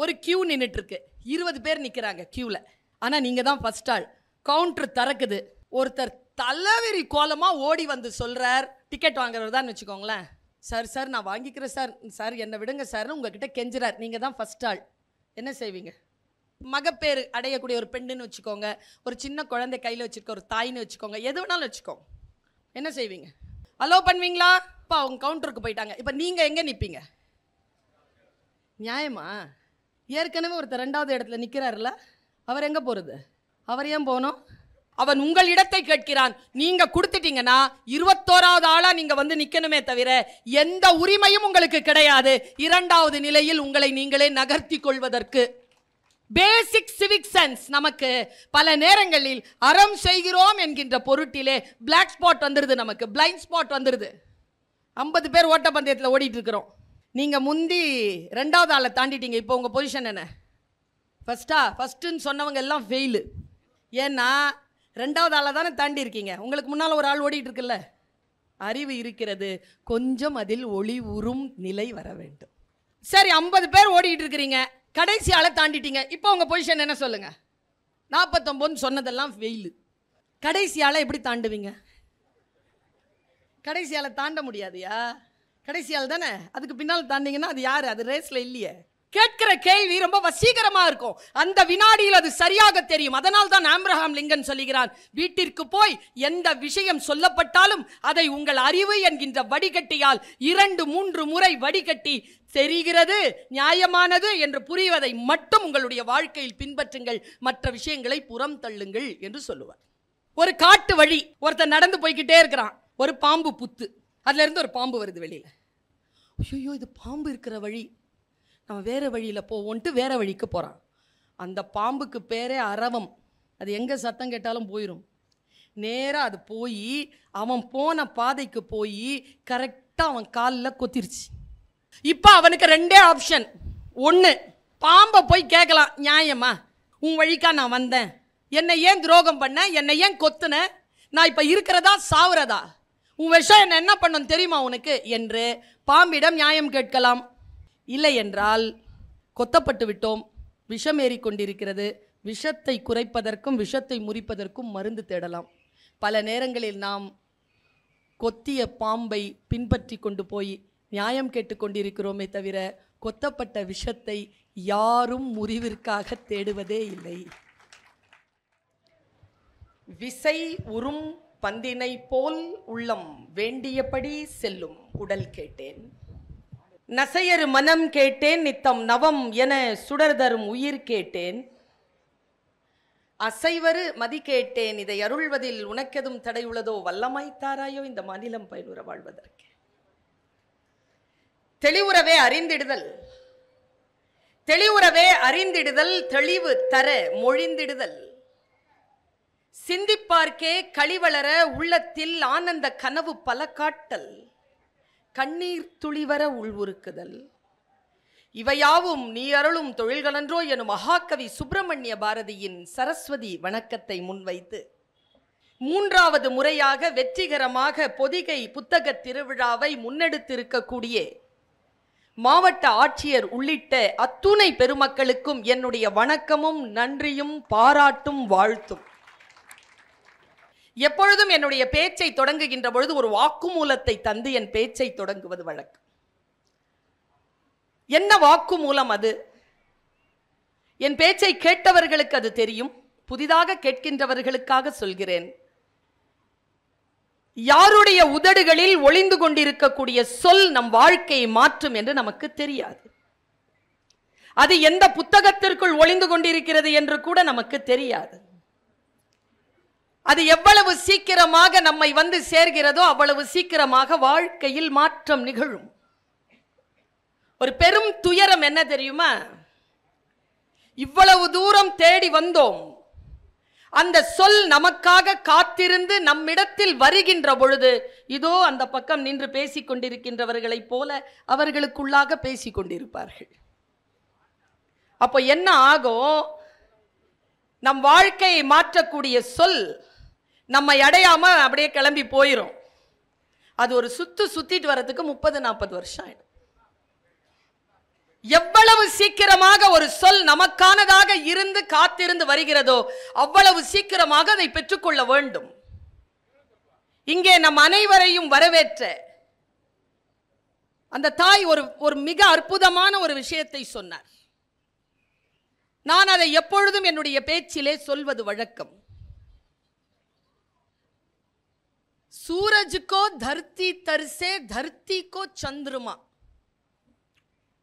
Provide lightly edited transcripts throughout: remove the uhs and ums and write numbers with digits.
ஒரு கியூ நின்றுட்டு இருக்கு, 20 பேர் நிற்கிறாங்க கியூவில். ஆனால் நீங்கள் தான் ஃபர்ஸ்ட் ஆள். கவுண்டர் திறக்குது. ஒருத்தர் தலைவெறி கோலமாக ஓடி வந்து சொல்கிறார், டிக்கெட் வாங்குறவர் தான் வச்சுக்கோங்களேன், சார் சார் நான் வாங்கிக்கிறேன் சார், சார் என்னை விடுங்க சார்னு உங்ககிட்ட கெஞ்சுறார். நீங்கள் தான் ஃபர்ஸ்ட் ஆள். என்ன செய்வீங்க? மகப்பேறு அடையக்கூடிய ஒரு பெண்ணுன்னு வச்சுக்கோங்க, ஒரு சின்ன குழந்தை கையில் வச்சுருக்க ஒரு தாயின்னு வச்சுக்கோங்க, எது வேணாலும் வச்சுக்கோங்க. என்ன செய்வீங்க? அலோவ் பண்ணுவீங்களா? இப்போ அவங்க கவுண்டருக்கு போயிட்டாங்க. இப்போ நீங்கள் எங்கே நிற்பீங்க? நியாயமா? ஏற்கனவே ஒருத்தர் 2வது இடத்துல நிற்கிறாருல, அவர் எங்கே போகிறது? அவர் ஏன் போகணும்? அவன் உங்கள் இடத்தை கேட்கிறான். நீங்க கொடுத்துட்டீங்கன்னா 21வது ஆளா நீங்க வந்து நிக்கணுமே தவிர எந்த உரிமையும் உங்களுக்கு கிடையாது. 2வது நிலையில் உங்களை நீங்களே நகர்த்தி கொள்வதற்கு. பேசிக் சிவிக் சென்ஸ் நமக்கு பல நேரங்களில் அறம் செய்கிறோம் என்கின்ற பொருட்டிலே பிளாக் ஸ்பாட் வந்துருது, நமக்கு பிளைண்ட் ஸ்பாட் வந்துருது. 50 பேர் ஓட்டப்பந்தயத்தில் ஓடிட்டு இருக்கிறோம். நீங்க முந்தி 2வது ஆளை தாண்டிட்டீங்க. இப்போ உங்க பொசிஷன் என்ன? ஃபர்ஸ்ட்டுன்னு சொன்னவங்க எல்லாம் ஃபெயிலு. ஏன்னா 2வது ஆளை தானே தாண்டி இருக்கீங்க. உங்களுக்கு முன்னால் ஒரு ஆள் ஓடிட்டு இருக்குல்ல. அறிவு இருக்கிறது, கொஞ்சம் அதில் ஒளி உறும் நிலை வர வேண்டும். சரி, 50 பேர் ஓடிட்டு இருக்கிறீங்க, கடைசி ஆளை தாண்டிட்டீங்க. இப்போ உங்க பொசிஷன் என்ன சொல்லுங்க? 49 சொன்னதெல்லாம் ஃபெயிலு. கடைசி ஆளை எப்படி தாண்டுவீங்க? கடைசி ஆளை தாண்ட முடியாதுயா. கடைசி ஆள் தானே. அதுக்கு பின்னால் தாண்டிங்கன்னா அது யாரு? அது ரேஸ்ல இல்லையே. கேட்கிற கேள்வி ரொம்ப வசீகரமா இருக்கும். அந்த வினாடியில் அது சரியாக தெரியும். அதனால் தான் ஆப்ரஹாம் லிங்கன் சொல்லுகிறான், வீட்டிற்கு போய் எந்த விஷயம் சொல்லப்பட்டாலும் அதை உங்கள் அறிவு என்கின்ற வடிகட்டியால் 2-3 முறை வடிகட்டி தெரிகிறது, நியாயமானது என்று புரிவதை மட்டும் உங்களுடைய வாழ்க்கையில் பின்பற்றுங்கள், மற்ற விஷயங்களை புறம் தள்ளுங்கள் என்று சொல்லுவார். ஒரு காட்டு வழி, ஒருத்தர் நடந்து போய்கிட்டே இருக்கிறான். ஒரு பாம்பு புத்து, அதுல இருந்து ஒரு பாம்பு வருது வெளியில. ஐயோ, இது பாம்பு இருக்கிற வழி, நம்ம வேற வழியில் போவோன்ட்டு வேற வழிக்கு போகிறான். அந்த பாம்புக்கு பேரே அரவம். அது எங்கே சத்தம் கேட்டாலும் போயிடும். நேராக அது போய் அவன் போன பாதைக்கு போய் கரெக்டாக அவன் காலில் கொத்திருச்சு. இப்போ அவனுக்கு 2 ஆப்ஷன். 1, பாம்பை போய் கேட்கலாம், நியாயமா உன் வழிக்கா நான் வந்தேன், என்னை ஏன் துரோகம் பண்ண, என்னை ஏன் கொத்துன, நான் இப்போ இருக்கிறதா சாவுறதா, உன் விஷயம் என்ன பண்ணணும் தெரியுமா உனக்கு என்று பாம்பிடம் நியாயம் கேட்கலாம். இல்லை என்றால் கொத்தப்பட்டு விட்டோம், விஷம் ஏறிக்கொண்டிருக்கிறது, விஷத்தை குறைப்பதற்கும் விஷத்தை முறிப்பதற்கும் மருந்து தேடலாம். பல நேரங்களில் நாம் கொத்திய பாம்பை பின்பற்றி கொண்டு போய் நியாயம் கேட்டுக்கொண்டிருக்கிறோமே தவிர கொத்தப்பட்ட விஷத்தை யாரும் முறிவிற்காக தேடுவதே இல்லை. விசை உறும் பந்தினை போல் உள்ளம் வேண்டியபடி செல்லும் உடல் கேட்டேன், நசையரு மனம் கேட்டேன், நித்தம் நவம் என சுடர் தரும் உயிர் கேட்டேன், அசைவரு மதி கேட்டேன், இதை அருள்வதில் உனக்கெதும் தடையுள்ளதோ, வல்லமாய்த்தாராயோ இந்த மாநிலம் பயனுற வாழ்வதற்கு. தெளிவுறவே அறிந்திடுதல், தெளிவுறவே அறிந்திடுதல், தெளிவு தர மொழிந்திடுதல், சிந்திப்பார்க்கே களிவளர உள்ளத்தில் ஆனந்த கனவு பல காட்டல், கண்ணீர் துளிவர உள்வுருக்குதல், இவையாவும் நீ அருளும் தொழில்களன்றோ எனும் மகாகவி சுப்பிரமணிய பாரதியின் சரஸ்வதி வணக்கத்தை முன்வைத்து 3வது முறையாக வெற்றிகரமாக பொதிகை புத்தக திருவிழாவை முன்னெடுத்திருக்கக்கூடிய மாவட்ட ஆட்சியர் உள்ளிட்ட அத்துணை பெருமக்களுக்கும் என்னுடைய வணக்கமும் நன்றியும் பாராட்டும் வாழ்த்தும். எப்பொழுதும் என்னுடைய பேச்சை தொடங்குகின்ற பொழுது ஒரு வாக்குமூலத்தை தந்து என் பேச்சை தொடங்குவது வழக்கம். என்ன வாக்குமூலம் அது? என் பேச்சை கேட்டவர்களுக்கு அது தெரியும், புதிதாக கேட்கின்றவர்களுக்காக சொல்கிறேன். யாருடைய உதடுகளில் ஒளிந்து கொண்டிருக்கக்கூடிய சொல் நம் வாழ்க்கையை மாற்றும் என்று நமக்கு தெரியாது. அது எந்த புத்தகத்திற்குள் ஒளிந்து கொண்டிருக்கிறது என்று கூட நமக்கு தெரியாது. அது எவ்வளவு சீக்கிரமாக நம்மை வந்து சேர்கிறதோ அவ்வளவு சீக்கிரமாக வாழ்க்கையில் மாற்றம் நிகழும். ஒரு பெரும் துயரம் என்ன தெரியுமா? இவ்வளவு தூரம் தேடி வந்தோம், அந்த சொல் நமக்காக காத்திருந்து நம்மிடத்தில் வருகின்ற பொழுது இதோ அந்த பக்கம் நின்று பேசிக் கொண்டிருக்கின்றவர்களைப் போல அவர்களுக்குள்ளாக பேசிக் கொண்டிருப்பார்கள். அப்போ என்ன ஆகும்? நம் வாழ்க்கையை மாற்றக்கூடிய சொல் நம்மை அடையாம அப்படியே கிளம்பி போயிடும். அது ஒரு சுத்திட்டு வர்றதுக்கு 30-40 வருஷம் ஆயிடும். எவ்வளவு சீக்கிரமாக ஒரு சொல் நமக்கானதாக இருந்து காத்திருந்து வருகிறதோ அவ்வளவு சீக்கிரமாக அதை பெற்றுக்கொள்ள வேண்டும். இங்கே நம் அனைவரையும் வரவேற்ற அந்த தாய் ஒரு மிக அற்புதமான ஒரு விஷயத்தை சொன்னார். நான் அதை எப்பொழுதும் என்னுடைய பேச்சிலே சொல்வது வழக்கம். சூரஜ்கோ தர்த்தி தர்சே தர்த்திக்கோ சந்திரமா.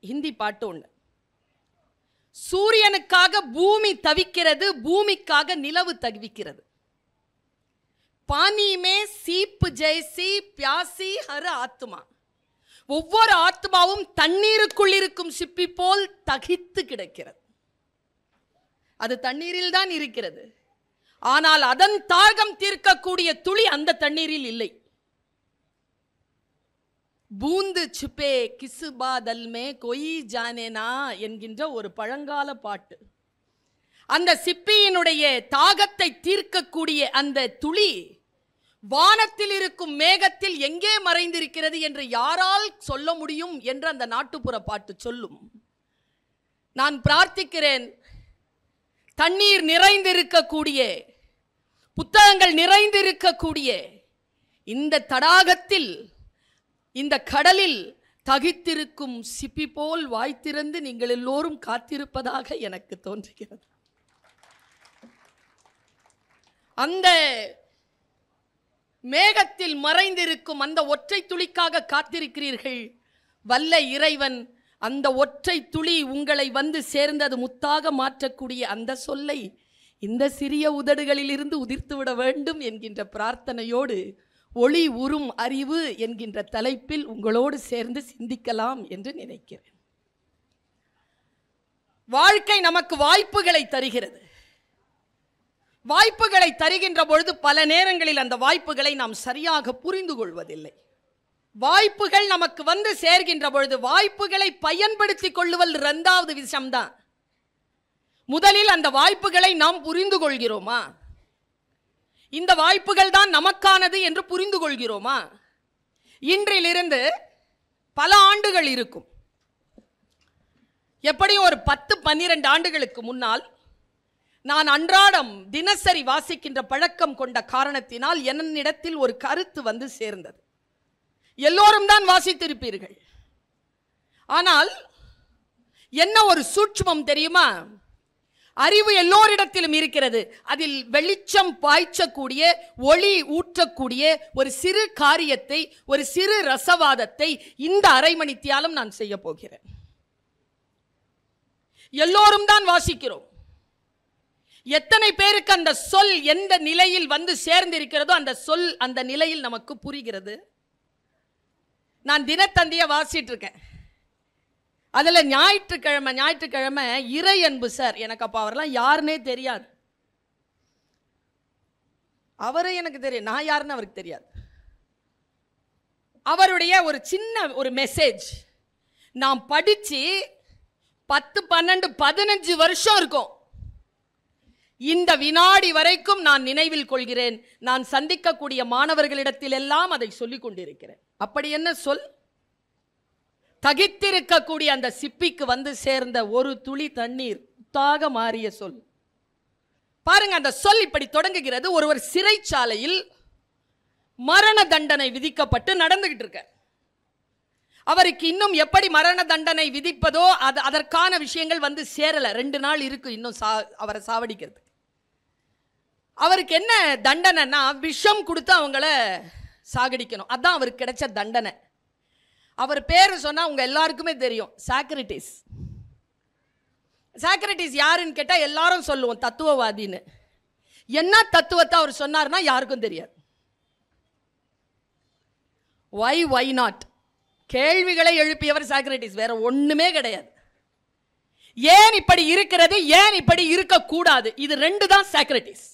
ஹிந்தி பாட்டு ஒன்று. சூரியனுக்காக பூமி தவிக்கிறது, பூமிக்காக நிலவு தவிக்கிறது. பானி மே சீப் ஜெய்சி பியாசி ஹர ஆத்மா. ஒவ்வொரு ஆத்மாவும் தண்ணீருக்குள் இருக்கும் சிப்பி போல் தகித்து கிடக்கிறது. அது தண்ணீரில் தான் இருக்கிறது. ஆனால் அதன் தாகம் தீர்க்கக்கூடிய துளி அந்த தண்ணீரில் இல்லை. பூந்து சுப்பே கிசு பாதல் மே கொய் ஜானேனா என்கின்ற ஒரு பழங்கால பாட்டு. அந்த சிப்பியினுடைய தாகத்தை தீர்க்கக்கூடிய அந்த துளி வானத்தில் இருக்கும் மேகத்தில் எங்கே மறைந்திருக்கிறது என்று யாரால் சொல்ல முடியும் என்று அந்த நாட்டுப்புற பாட்டு சொல்லும். நான் பிரார்த்திக்கிறேன், தண்ணீர் நிறைந்திருக்கக்கூடிய, புத்தகங்கள் நிறைந்திருக்கக்கூடிய இந்த தடாகத்தில், இந்த கடலில் தகித்திருக்கும் சிப்பி போல் வாய்த்திறந்து நீங்கள் எல்லோரும் காத்திருப்பதாக எனக்கு தோன்றுகிறது. அந்த மேகத்தில் மறைந்திருக்கும் அந்த ஒற்றை துளிக்காக காத்திருக்கிறீர்கள். வல்ல இறைவன் அந்த ஒற்றை துளி உங்களை வந்து சேர்ந்தது முத்தாக மாற்றக்கூடிய அந்த சொல்லை இந்த சிறிய உதடுகளில் இருந்து உதிர்த்துவிட வேண்டும் என்கின்ற பிரார்த்தனையோடு ஒளி உறும் அறிவு என்கின்ற தலைப்பில் உங்களோடு சேர்ந்து சிந்திக்கலாம் என்று நினைக்கிறேன். வாழ்க்கை நமக்கு வாய்ப்புகளை தருகிறது. வாய்ப்புகளை தருகின்ற பொழுது பல நேரங்களில் அந்த வாய்ப்புகளை நாம் சரியாக புரிந்து கொள்வதில்லை. வாய்ப்புகள் நமக்கு வந்து சேர்கின்ற பொழுது வாய்ப்புகளை பயன்படுத்திக் கொள்ளுவல் இரண்டாவது விஷயம்தான். முதலில் அந்த வாய்ப்புகளை நாம் புரிந்து கொள்கிறோமா? இந்த வாய்ப்புகள் தான் நமக்கானது என்று புரிந்து கொள்கிறோமா? இன்றிலிருந்து பல ஆண்டுகள் இருக்கும். எப்படியும் ஒரு 10-12 ஆண்டுகளுக்கு முன்னால் நான் அன்றாடம் தினசரி வாசிக்கின்ற பழக்கம் கொண்ட காரணத்தினால் என்னிடத்தில் ஒரு கருத்து வந்து சேர்ந்தது. எல்லோரும் தான் வாசித்திருப்பீர்கள். ஆனால் என்ன ஒரு சூட்சுமம் தெரியுமா? அறிவு எல்லோரிடத்திலும் இருக்கிறது. அதில் வெளிச்சம் பாய்ச்சக்கூடிய, ஒளி ஊற்றக்கூடிய ஒரு சிறு காரியத்தை, ஒரு சிறு ரசவாதத்தை இந்த அரை மணித்தியாலும் நான் செய்ய போகிறேன். எல்லோரும் தான் வாசிக்கிறோம். எத்தனை பேருக்கு அந்த சொல் எந்த நிலையில் வந்து சேர்ந்திருக்கிறதோ அந்த சொல் அந்த நிலையில் நமக்கு புரிகிறது? நான் தினத்தந்தியை வாசிட்டு இருக்கேன். அதில் ஞாயிற்றுக்கிழமை இறை அன்பு சார், எனக்கு அப்போ அவரெல்லாம் யாருன்னே தெரியாது. அவரை எனக்கு தெரியும், நான் யாருன்னு அவருக்கு தெரியாது. அவருடைய ஒரு சின்ன ஒரு மெசேஜ் நான் படித்து 10, 12, 15 வருஷம் இருக்கும். இந்த வினாடி வரைக்கும் நான் நினைவில் கொள்கிறேன். நான் சந்திக்கக்கூடிய மாணவர்களிடத்தில் எல்லாம் அதை சொல்லிக் கொண்டிருக்கிறேன். அப்படி என்ன சொல்? தகித்திருக்கக்கூடிய அந்த சிப்பிக்கு வந்து சேர்ந்த ஒரு துளி தண்ணீர் முத்தாக மாறிய சொல். பாருங்க, அந்த சொல் இப்படி தொடங்குகிறது. ஒருவர் சிறைச்சாலையில் மரண தண்டனை விதிக்கப்பட்டு நடந்துகிட்டு இருக்க. அவருக்கு இன்னும் எப்படி மரண தண்டனை விதிப்பதோ அதற்கான விஷயங்கள் வந்து சேரல. 2 நாள் இருக்கு இன்னும் அவரை சாவடிக்கிறது. அவருக்கு என்ன தண்டனைன்னா விஷம் கொடுத்து அவங்கள சாகடிக்கணும். அதான் அவருக்கு கிடைச்ச தண்டனை. அவர் பேர் சொன்னா உங்க எல்லாருக்குமே தெரியும், சாக்ரட்டிஸ். சாக்ரட்டிஸ் யாருன்னு கேட்டா எல்லாரும் சொல்லுவோம் தத்துவவாதின்னு. என்ன தத்துவத்தை அவர் சொன்னார்னா யாருக்கும் தெரியாது. வை நாட் கேள்விகளை எழுப்பியவர் சாக்ரட்டிஸ், வேற ஒண்ணுமே கிடையாது. ஏன் இப்படி இருக்கிறது, ஏன் இப்படி இருக்கக்கூடாது, இது 2 தான் சாக்ரட்டிஸ்.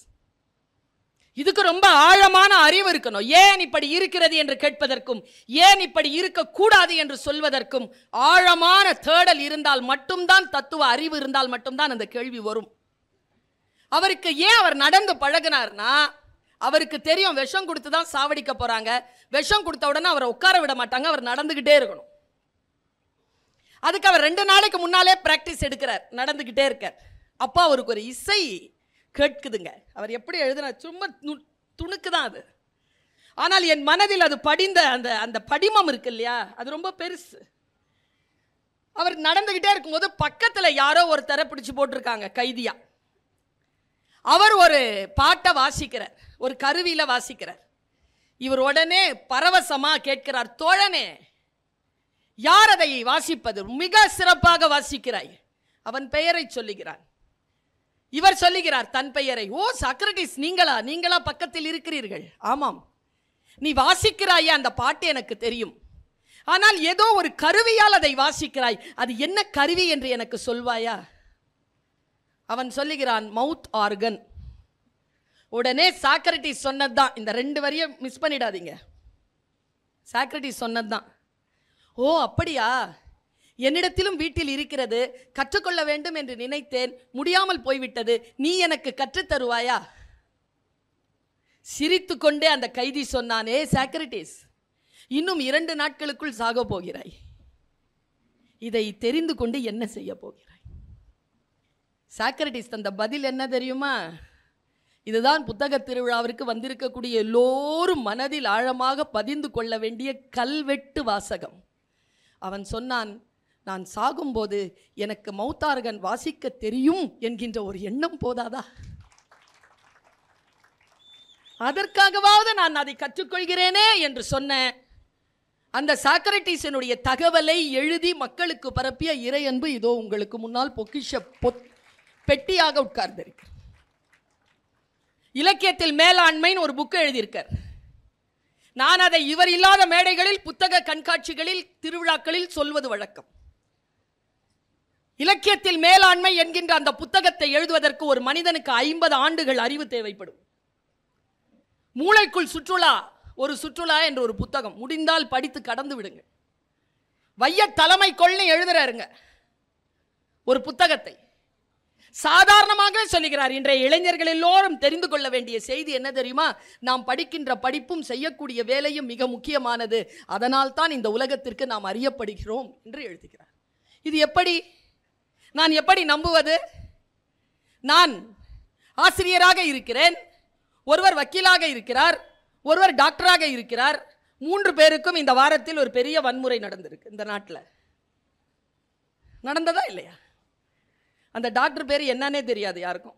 இதுக்கு ரொம்ப ஆழமான அறிவு இருக்கணும். ஏன் இப்படி இருக்கிறது என்று கேட்பதற்கும் ஏன் இப்படி இருக்கக்கூடாது என்று சொல்வதற்கும் ஆழமான தேடல் இருந்தால் மட்டும்தான், தத்துவ அறிவு இருந்தால் மட்டும்தான் அந்த கேள்வி வரும். அவருக்கு ஏன் அவர் நடந்து பழகினார்னா, அவருக்கு தெரியும் விஷம் கொடுத்து தான் சாவடிக்க போறாங்க. விஷம் கொடுத்த உடனே அவரை உட்கார விட மாட்டாங்க, அவர் நடந்துகிட்டே இருக்கணும். அதுக்கு அவர் 2 நாளைக்கு முன்னாலே பிராக்டிஸ் எடுக்கிறார், நடந்துகிட்டே இருக்கார். அப்பா அவருக்கு ஒரு இசை கேட்குதுங்க. அவர் எப்படி எழுதினார், சும்மா துணுக்கு தான் அது. ஆனால் என் மனதில் அது படிந்த அந்த அந்த படிமம் இருக்கு இல்லையா, அது ரொம்ப பெருசு. அவர் நடந்துகிட்டே இருக்கும்போது பக்கத்துல யாரோ ஒரு தர பிடிச்சு போட்டிருக்காங்க கைதியா. அவர் ஒரு பாட்டை வாசிக்கிறார், ஒரு கருவியில வாசிக்கிறார். இவர் உடனே பரவசமா கேட்கிறார், தோழனே யார் அதை வாசிப்பது, மிக சிறப்பாக வாசிக்கிறாய். அவன் பெயரை சொல்லுகிறான். இவர் சொல்லுகிறார் தன் பெயரை. ஓ சாக்ரட்டிஸ், நீங்களா பக்கத்தில் இருக்கிறீர்கள்? ஆமாம். நீ வாசிக்கிறாயே அந்த பாட்டு எனக்கு தெரியும், ஆனால் ஏதோ ஒரு கருவியால் அதை வாசிக்கிறாய், அது என்ன கருவி என்று எனக்கு சொல்வாயா? அவன் சொல்லுகிறான், மவுத் ஆர்கன். உடனே சாக்ரட்டிஸ் சொன்னதுதான், இந்த 2 வரியை மிஸ் பண்ணிடாதீங்க. சாக்ரட்டிஸ் சொன்னதுதான். ஓ அப்படியா, என்னிடத்திலும் வீட்டில் இருக்கிறது, கற்றுக்கொள்ள வேண்டும் என்று நினைத்தேன், முடியாமல் போய்விட்டது, நீ எனக்கு கற்றுத்தருவாயா? சிரித்து கொண்டே அந்த கைதி சொன்னான், ஏ சாக்ரட்டிஸ், இன்னும் 2 நாட்களுக்குள் சாக போகிறாய், இதை தெரிந்து கொண்டு என்ன செய்ய போகிறாய்? சாக்ரட்டிஸ் தந்த பதில் என்ன தெரியுமா? இதுதான் புத்தக திருவிழாவிற்கு வந்திருக்கக்கூடிய எல்லோரும் மனதில் ஆழமாக பதிந்து கொள்ள வேண்டிய கல்வெட்டு வாசகம். அவன் சொன்னான், நான் சாகும்போது எனக்கு மௌத்தார்கன் வாசிக்க தெரியும் என்கின்ற ஒரு எண்ணம் போதாதா? அதற்காகவாவது நான் அதை கற்றுக்கொள்கிறேனே என்று சொன்ன அந்த சாக்ரட்டிஸினுடைய தகவலை எழுதி மக்களுக்கு பரப்பிய இறையன்பு இதோ உங்களுக்கு முன்னால் பொக்கிஷ பெட்டியாக உட்கார்ந்திருக்கிறார். இலக்கியத்தில் மேலாண்மைன்னு ஒரு புக்கு எழுதியிருக்கார். நான் அதை இவர் இல்லாத மேடைகளில், புத்தக கண்காட்சிகளில், திருவிழாக்களில் சொல்வது வழக்கம். இலக்கியத்தில் மேலாண்மை என்கின்ற அந்த புத்தகத்தை எழுதுவதற்கு ஒரு மனிதனுக்கு 50 ஆண்டுகள் அறிவு தேவைப்படும். மூளைக்குள் சுற்றுலா, ஒரு சுற்றுலா என்ற ஒரு புத்தகம், முடிந்தால் படித்து கடந்து விடுங்க. வைய தலைமை கொள்னு எழுதுறாருங்க ஒரு புத்தகத்தை. சாதாரணமாக சொல்லுகிறார். இன்றைய இளைஞர்கள் எல்லோரும் தெரிந்து கொள்ள வேண்டிய செய்தி என்ன தெரியுமா? நாம் படிக்கின்ற படிப்பும் செய்யக்கூடிய வேலையும் மிக முக்கியமானது, அதனால் தான் இந்த உலகத்திற்கு நாம் அறியப்படுகிறோம் என்று எழுதுகிறார். இது எப்படி, நான் எப்படி நம்புவது? நான் ஆசிரியராக இருக்கிறேன், ஒருவர் வக்கீலாக இருக்கிறார், ஒருவர் டாக்டராக இருக்கிறார். 3 பேருக்கும் இந்த வாரத்தில் ஒரு பெரிய வன்முறை நடந்திருக்கு இந்த நாட்டில். நடந்ததா இல்லையா? அந்த டாக்டர் பேர் என்னன்னே தெரியாது யாருக்கும்,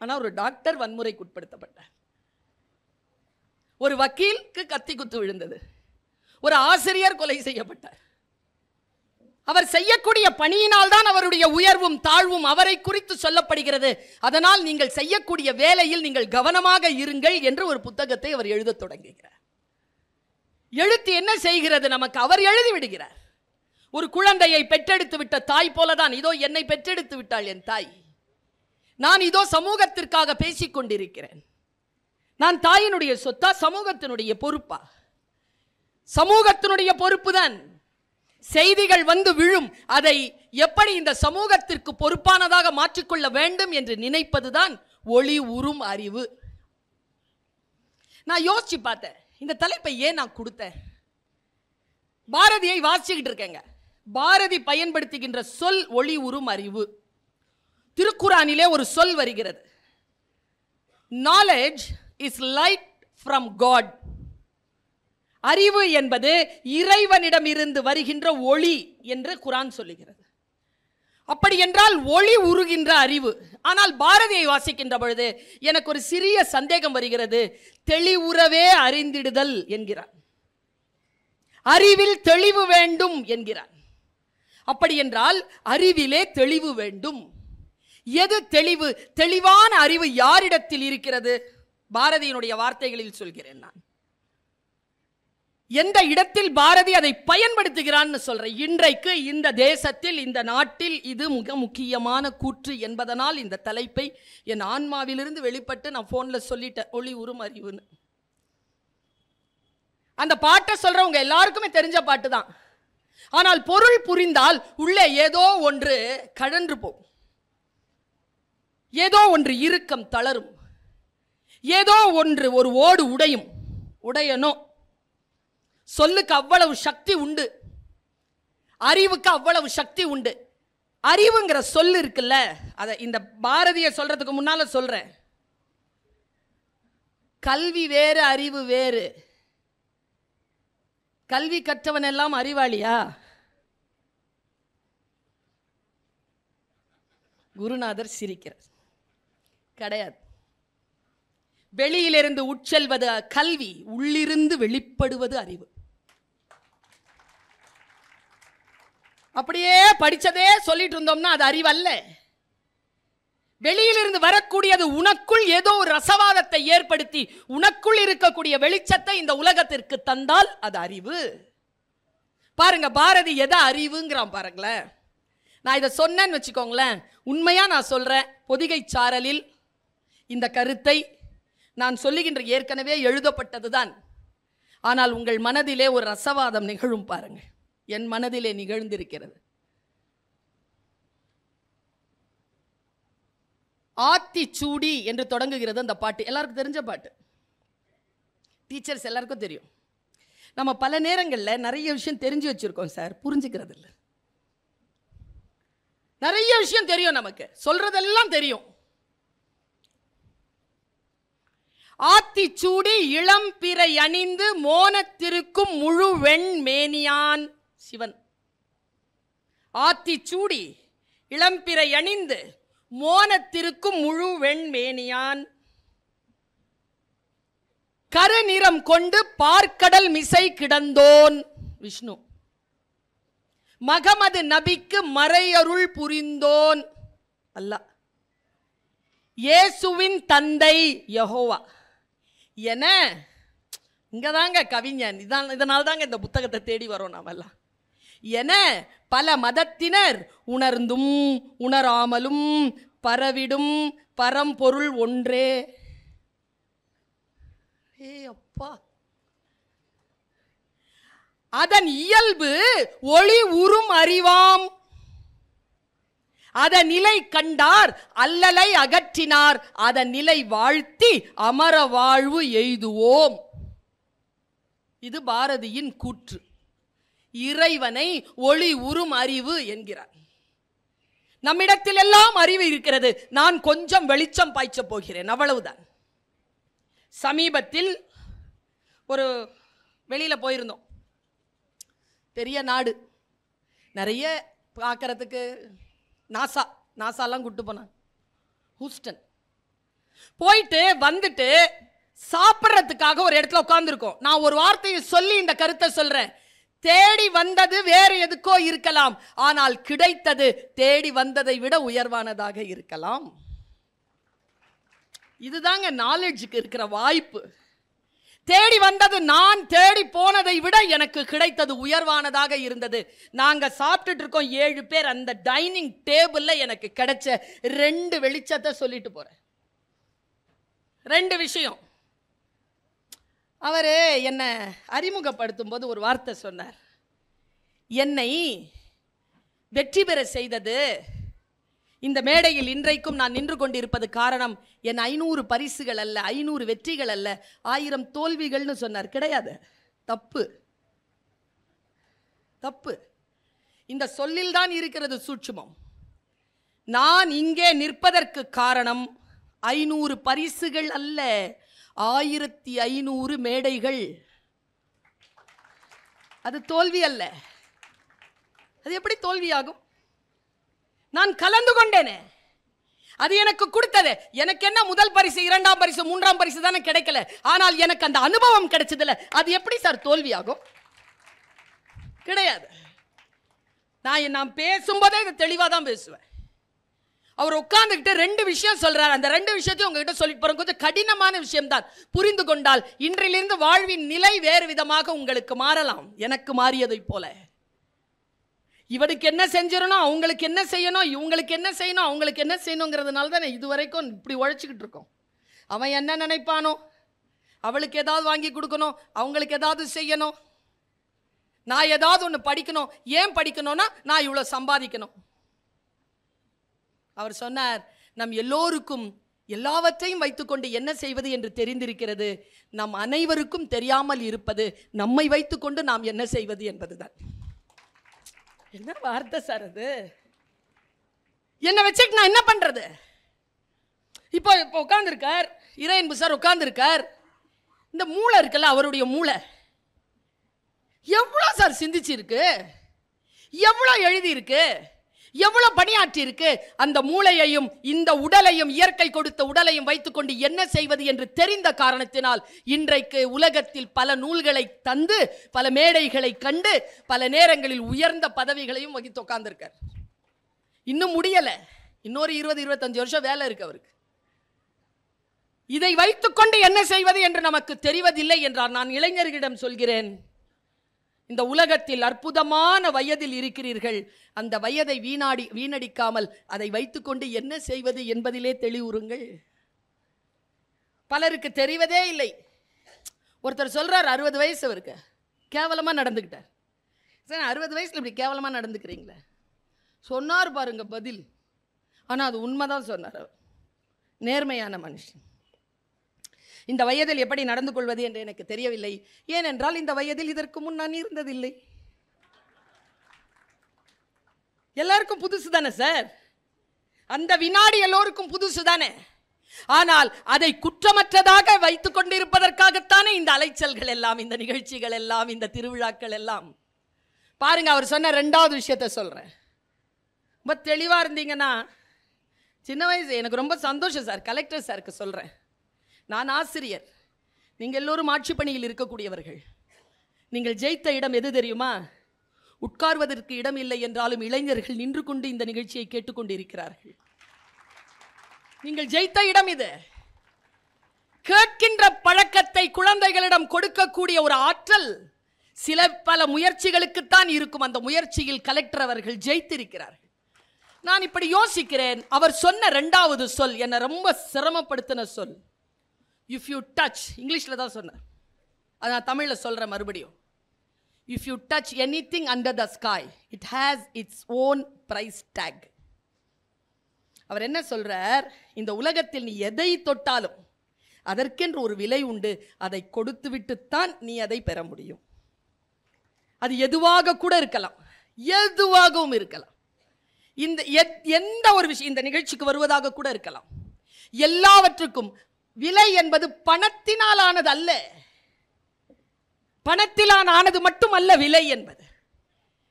ஆனால் ஒரு டாக்டர் வன்முறைக்கு உட்படுத்தப்பட்டார். ஒரு வக்கீலுக்கு கத்தி குத்து விழுந்தது, ஒரு ஆசிரியர் கொலை செய்யப்பட்டார். அவர் செய்யக்கூடிய பணியினால் தான் அவருடைய உயர்வும் தாழ்வும் அவரை குறித்து சொல்லப்படுகிறது. அதனால் நீங்கள் செய்யக்கூடிய வேலையில் நீங்கள் கவனமாக இருங்கள் என்று ஒரு புத்தகத்தை அவர் எழுத தொடங்குகிறார். எழுத்து என்ன செய்கிறது நமக்கு? அவர் எழுதி விடுகிறார். ஒரு குழந்தையை பெற்றெடுத்து விட்ட தாய் போலதான், இதோ என்னை பெற்றெடுத்து விட்டாள் என் தாய், நான் இதோ சமூகத்திற்காக பேசிக் கொண்டிருக்கிறேன். நான் தாயினுடைய சொத்தா, சமூகத்தினுடைய பொறுப்பா? சமூகத்தினுடைய பொறுப்பு தான். செய்திகள் வந்து விழும், அதை எப்படி இந்த சமூகத்திற்கு பொறுப்பானதாக மாற்றிக்கொள்ள வேண்டும் என்று நினைப்பதுதான் ஒளி உறும் அறிவு. நான் யோசிச்சு பார்த்தேன், இந்த தலைப்பை ஏன் நான் கொடுத்தேன். பாரதியை வாசிச்சுக்கிட்டு இருக்கேங்க. பாரதி பயன்படுத்துகின்ற சொல் ஒளி உறும் அறிவு. திருக்குறானிலே ஒரு சொல் வருகிறது, knowledge is light from God. அறிவு என்பது இறைவனிடம் இருந்து வருகின்ற ஒளி என்று குரான் சொல்லுகிறது. அப்படி என்றால் ஒளி உருகின்ற அறிவு. ஆனால் பாரதியை வாசிக்கின்ற பொழுது எனக்கு ஒரு சிறிய சந்தேகம் வருகிறது. தெளிவுறவே அறிந்திடுதல் என்கிறான், அறிவில் தெளிவு வேண்டும் என்கிறான். அப்படி என்றால் அறிவிலே தெளிவு வேண்டும். எது தெளிவு? தெளிவான அறிவு யாரிடத்தில் இருக்கிறது? பாரதியினுடைய வார்த்தைகளில் சொல்கிறேன் நான். எந்த இடத்தில் பாரதி அதை பயன்படுத்துகிறான்னு சொல்றேன். இன்றைக்கு இந்த தேசத்தில், இந்த நாட்டில் இது மிக முக்கியமான கூற்று என்பதனால் இந்த தலைப்பை என் ஆன்மாவிலிருந்து வெளிப்பட்டு நான் போன்ல சொல்லிட்டேன், ஒளி உறும் அறிவுன்னு. அந்த பாட்டை சொல்றவங்க எல்லாருக்குமே தெரிஞ்ச பாட்டு தான். ஆனால் பொருள் புரிந்தால் உள்ளே ஏதோ ஒன்று கழன்று போகும், ஏதோ ஒன்று இறுக்கம் தளரும், ஏதோ ஒன்று ஒரு ஓடு உடையணும். சொல்லுக்கு அவ்வளவு சக்தி உண்டு. அறிவுக்கு அவ்வளவு சக்தி உண்டு. அறிவுங்கிற சொல் இருக்குல்ல, அதை இந்த பாரதிய சொல்றதுக்கு முன்னால சொல்றேன். கல்வி வேறு, அறிவு வேறு. கல்வி கற்றவன் எல்லாம் அறிவாளியா? குருநாதர் சிரிக்கிறார். கிடையாது. வெளியிலிருந்து உட்செல்வது கல்வி, உள்ளிருந்து வெளிப்படுவது அறிவு. அப்படியே படிச்சதே சொல்லிட்டு இருந்தோம்னா அது அறிவு அல்ல. வெளியிலிருந்து வரக்கூடியது உனக்குள் ஏதோ ஒரு ரசவாதத்தை ஏற்படுத்தி உனக்குள் இருக்கக்கூடிய வெளிச்சத்தை இந்த உலகத்திற்கு தந்தால் அது அறிவு. பாருங்க, பாரதி எதை அறிவுங்கிறான் பாருங்களேன். நான் இதை சொன்னேன்னு வச்சுக்கோங்களேன், உண்மையா நான் சொல்றேன், பொதிகை சாரலில் இந்த கருத்தை நான் சொல்லுகின்ற ஏற்கனவே எழுதப்பட்டதுதான். ஆனால் உங்கள் மனதிலே ஒரு ரசவாதம் நிகழும் பாருங்க. என் மனதிலே நிகழ்ந்திருக்கிறது. ஆத்திச்சூடி என்று தொடங்குகிறது அந்த பாட்டு. எல்லாருக்கும் தெரிஞ்ச பாட்டு, டீச்சர்ஸ் எல்லாருக்கும் தெரியும். நம்ம பல நேரங்களில் நிறைய விஷயம் தெரிஞ்சு வச்சிருக்கோம் சார், புரிஞ்சுக்கிறது இல்லை. நிறைய விஷயம் தெரியும், நமக்கு சொல்றதெல்லாம் தெரியும். ஆத்திச்சூடி இளம்பிறை அணிந்து மோனத்திருக்கும் முழு வெண்மேனியான் சிவன். ஆத்திச்சூடி இளம்பிறை அணிந்து மோனத்திருக்கும் முழு வெண்மேனியான், கருநிறம் கொண்டு பார்க்கடல் மிசை கிடந்தோன் விஷ்ணு, மகமது நபிக்கு மறையருள் புரிந்தோன் அல்லாஹ், இயேசுவின் தந்தை யெகோவா என. இங்கதாங்க கவிஞன், இதனால தாங்க இந்த புத்தகத்தை தேடி வரோம் நாமெல்லாம். என பல மதத்தினர் உணர்ந்தும் உணராமலும் பரவிடும் பரம்பொருள் ஒன்றே. அப்பா, அதன் இயல்பு ஒளி உறும் அறிவாம், அதன் நிலை கண்டார் அல்லலை அகற்றினார், அதன் நிலை வாழ்த்தி அமர வாழ்வு எய்துவோம். இது பாரதியின் கூற்று. இறைவனை ஒளி உறும் அறிவு என்கிறார். நம்மிடத்தில் எல்லாம் அறிவு இருக்கிறது, நான் கொஞ்சம் வெளிச்சம் பாய்ச்ச போகிறேன், அவ்வளவுதான். சமீபத்தில் ஒரு வெளியில போயிருந்தோம், பெரிய நாடு, நிறைய பார்க்கறதுக்கு. நாசாலாம் கூட்டு போனாங்க. ஹூஸ்டன் போயிட்டு வந்துட்டு சாப்பிட்றதுக்காக ஒரு இடத்துல உட்கார்ந்துருக்கோம். நான் ஒரு வார்த்தையை சொல்லி இந்த கருத்தை சொல்றேன். தேடி வந்தது வேறு எதுக்கோ இருக்கலாம், ஆனால் கிடைத்தது தேடி வந்ததை விட உயர்வானதாக இருக்கலாம். இதுதாங்க நாலேஜுக்கு இருக்கிற வாய்ப்பு. தேடி வந்தது நான் தேடி போனதை விட எனக்கு கிடைத்தது உயர்வானதாக இருந்தது. நாங்க சாப்பிட்டுட்டு இருக்கோம் 7 பேர். அந்த டைனிங் டேபிள்ல எனக்கு கிடைச்ச 2 வெளிச்சத்தை சொல்லிட்டு போறேன். 2 விஷயம். அவரு என்னை அறிமுகப்படுத்தும் போது ஒரு வார்த்தை சொன்னார். என்னை வெற்றி பெற செய்தது, இந்த மேடையில் இன்றைக்கும் நான் நின்று கொண்டிருப்பது காரணம் என் 500 பரிசுகள் அல்ல, 500 வெற்றிகள் அல்ல, 1000 தோல்விகள்னு சொன்னார். கிடையாது, தப்பு தப்பு. இந்த சொல்லில் தான் இருக்கிறது சூட்சுமம். நான் இங்கே நிற்பதற்கு காரணம் 500 பரிசுகள் அல்ல, 1500 மேடைகள். அது தோல்வி அல்ல. அது எப்படி தோல்வியாகும்? நான் கலந்து கொண்டேனே, அது எனக்கு கொடுத்தது. எனக்கு என்ன முதல் பரிசு, 2ஆம் பரிசு, 3ஆம் பரிசு தானே கிடைக்கல, ஆனால் எனக்கு அந்த அனுபவம் கிடைச்சதுல. அது எப்படி சார் தோல்வியாகும்? கிடையாது. நான் பேசும்போதே இதை தெளிவாக தான் பேசுவேன். அவர் உட்கார்ந்துக்கிட்டு 2 விஷயம் சொல்றாரு. அந்த 2 விஷயத்தையும் உங்ககிட்ட சொல்லிட்டு போறேன். கொஞ்சம் கடினமான விஷயம்தான், புரிந்து கொண்டால் இன்றிலிருந்து வாழ்வின் நிலை வேறு விதமாக உங்களுக்கு மாறலாம். எனக்கு மாறியதை போல. இவனுக்கு என்ன செஞ்சிடணும், அவங்களுக்கு என்ன செய்யணும், இவங்களுக்கு என்ன செய்யணும், அவங்களுக்கு என்ன செய்யணுங்கிறதுனால தான் இதுவரைக்கும் இப்படி உழைச்சிக்கிட்டு இருக்கோம். அவன் என்ன நினைப்பானோ, அவளுக்கு ஏதாவது வாங்கி கொடுக்கணும், அவங்களுக்கு ஏதாவது செய்யணும், நான் ஏதாவது ஒன்று படிக்கணும். ஏன் படிக்கணும்னா நான் இவ்வளோ சம்பாதிக்கணும். அவர் சொன்னார், நம் எல்லோருக்கும் எல்லாவற்றையும் வைத்துக்கொண்டு என்ன செய்வது என்று தெரிந்திருக்கிறது. நம் அனைவருக்கும் தெரியாமல் இருப்பது நம்மை வைத்துக்கொண்டு நாம் என்ன செய்வது என்பதுதான். என்ன வார்த்தை சார் அது? என்ன வச்சுட்டு நான் என்ன பண்றது? இப்போ உட்கார்ந்துருக்கார் இறையன்பு சார், உட்கார்ந்துருக்கார். இந்த மூளை இருக்குல்ல, அவருடைய மூளை எவ்வளோ சார் சிந்திச்சிருக்கு, எவ்வளோ எழுதியிருக்கு, எவ்வளோ பணியாற்றி இருக்கு. அந்த மூளையையும் இந்த உடலையும், இயற்கை கொடுத்த உடலையும் வைத்துக்கொண்டு என்ன செய்வது என்று தெரிந்த காரணத்தினால் இன்றைக்கு உலகத்தில் பல நூல்களை தந்து, பல மேடைகளை கண்டு, பல நேரங்களில் உயர்ந்த பதவிகளையும் வகித்து உட்கார்ந்திருக்கார். இன்னும் முடியல, இன்னொரு 20-25 வருஷம் வேலை இருக்கு அவருக்கு. இதை வைத்துக்கொண்டு என்ன செய்வது என்று நமக்கு தெரிவதில்லை என்றார். நான் இளைஞர்களிடம் சொல்கிறேன், இந்த உலகத்தில் அற்புதமான வயதில் இருக்கிறீர்கள். அந்த வயதை வீணடிக்காமல் அதை வைத்துக்கொண்டு என்ன செய்வது என்பதிலே தெளிவுறுங்கள். பலருக்கு தெரிவதே இல்லை. ஒருத்தர் சொல்றார் 60 வயசு அவருக்கு, கேவலமா நடந்துக்கிட்டார். சார் 60 வயசுல இப்படி கேவலமா நடந்துக்கிறீங்களே சொன்னார் பாருங்க பதில். ஆனா அது உண்மைதான் சொன்னார். அவர் நேர்மையான மனுஷன். இந்த வயதில் எப்படி நடந்து கொள்வது என்று எனக்கு தெரியவில்லை. ஏனென்றால் இந்த வயதில் இதற்கு முன் நான் இருந்ததில்லை. எல்லாருக்கும் புதுசு தானே சார், அந்த வினாடி எல்லோருக்கும் புதுசு தானே. ஆனால் அதை குற்றமற்றதாக வைத்துக் கொண்டிருப்பதற்காகத்தானே இந்த அலைச்சல்கள் எல்லாம், இந்த நிகழ்ச்சிகள் எல்லாம், இந்த திருவிழாக்கள் எல்லாம். பாருங்க, அவர் சொன்ன 2வது விஷயத்தை சொல்றேன். ரொம்ப தெளிவா இருந்தீங்கன்னா, சின்ன வயசு எனக்கு ரொம்ப சந்தோஷம் சார். கலெக்டர் சாருக்கு சொல்றேன், நான் ஆசிரியர், நீங்கள் எல்லோரும் ஆட்சி பணியில் இருக்கக்கூடியவர்கள். நீங்கள் ஜெயித்த இடம் எது தெரியுமா? உட்கார்வதற்கு இடம் இல்லை என்றாலும் இளைஞர்கள் நின்று கொண்டு இந்த நிகழ்ச்சியை கேட்டுக்கொண்டிருக்கிறார்கள். நீங்கள் ஜெயித்த இடம் இது. கேட்கின்ற பழக்கத்தை குழந்தைகளிடம் கொடுக்கக்கூடிய ஒரு ஆற்றல் பல முயற்சிகளுக்குத்தான் இருக்கும். அந்த முயற்சியில் கலெக்டர் அவர்கள் ஜெயித்திருக்கிறார்கள். நான் இப்படி யோசிக்கிறேன். அவர் சொன்ன 2வது சொல் என்னை ரொம்ப சிரமப்படுத்தின சொல். இஃப் யூ டச், இங்கிலீஷில் தான் சொன்னார், அதை நான் தமிழில் சொல்கிறேன் மறுபடியும். If you touch anything under the sky it has its own price tag. அவர் என்ன சொல்றார்? இந்த உலகத்தில் நீ எதை தொட்டாலும் அதற்கென்று ஒரு விலை உண்டு. அதை கொடுத்து விட்டுத்தான் நீ அதை பெற முடியும். அது எதுவாக கூட இருக்கலாம், எதுவாகவும் இருக்கலாம். இந்த எந்த ஒரு விஷயம், இந்த நிகழ்ச்சிக்கு வருவதாக கூட இருக்கலாம். எல்லாவற்றுக்கும் விலை என்பது பணத்தினால் ஆனது அல்ல. பணத்திலான ஆனது மட்டுமல்ல விலை என்பது.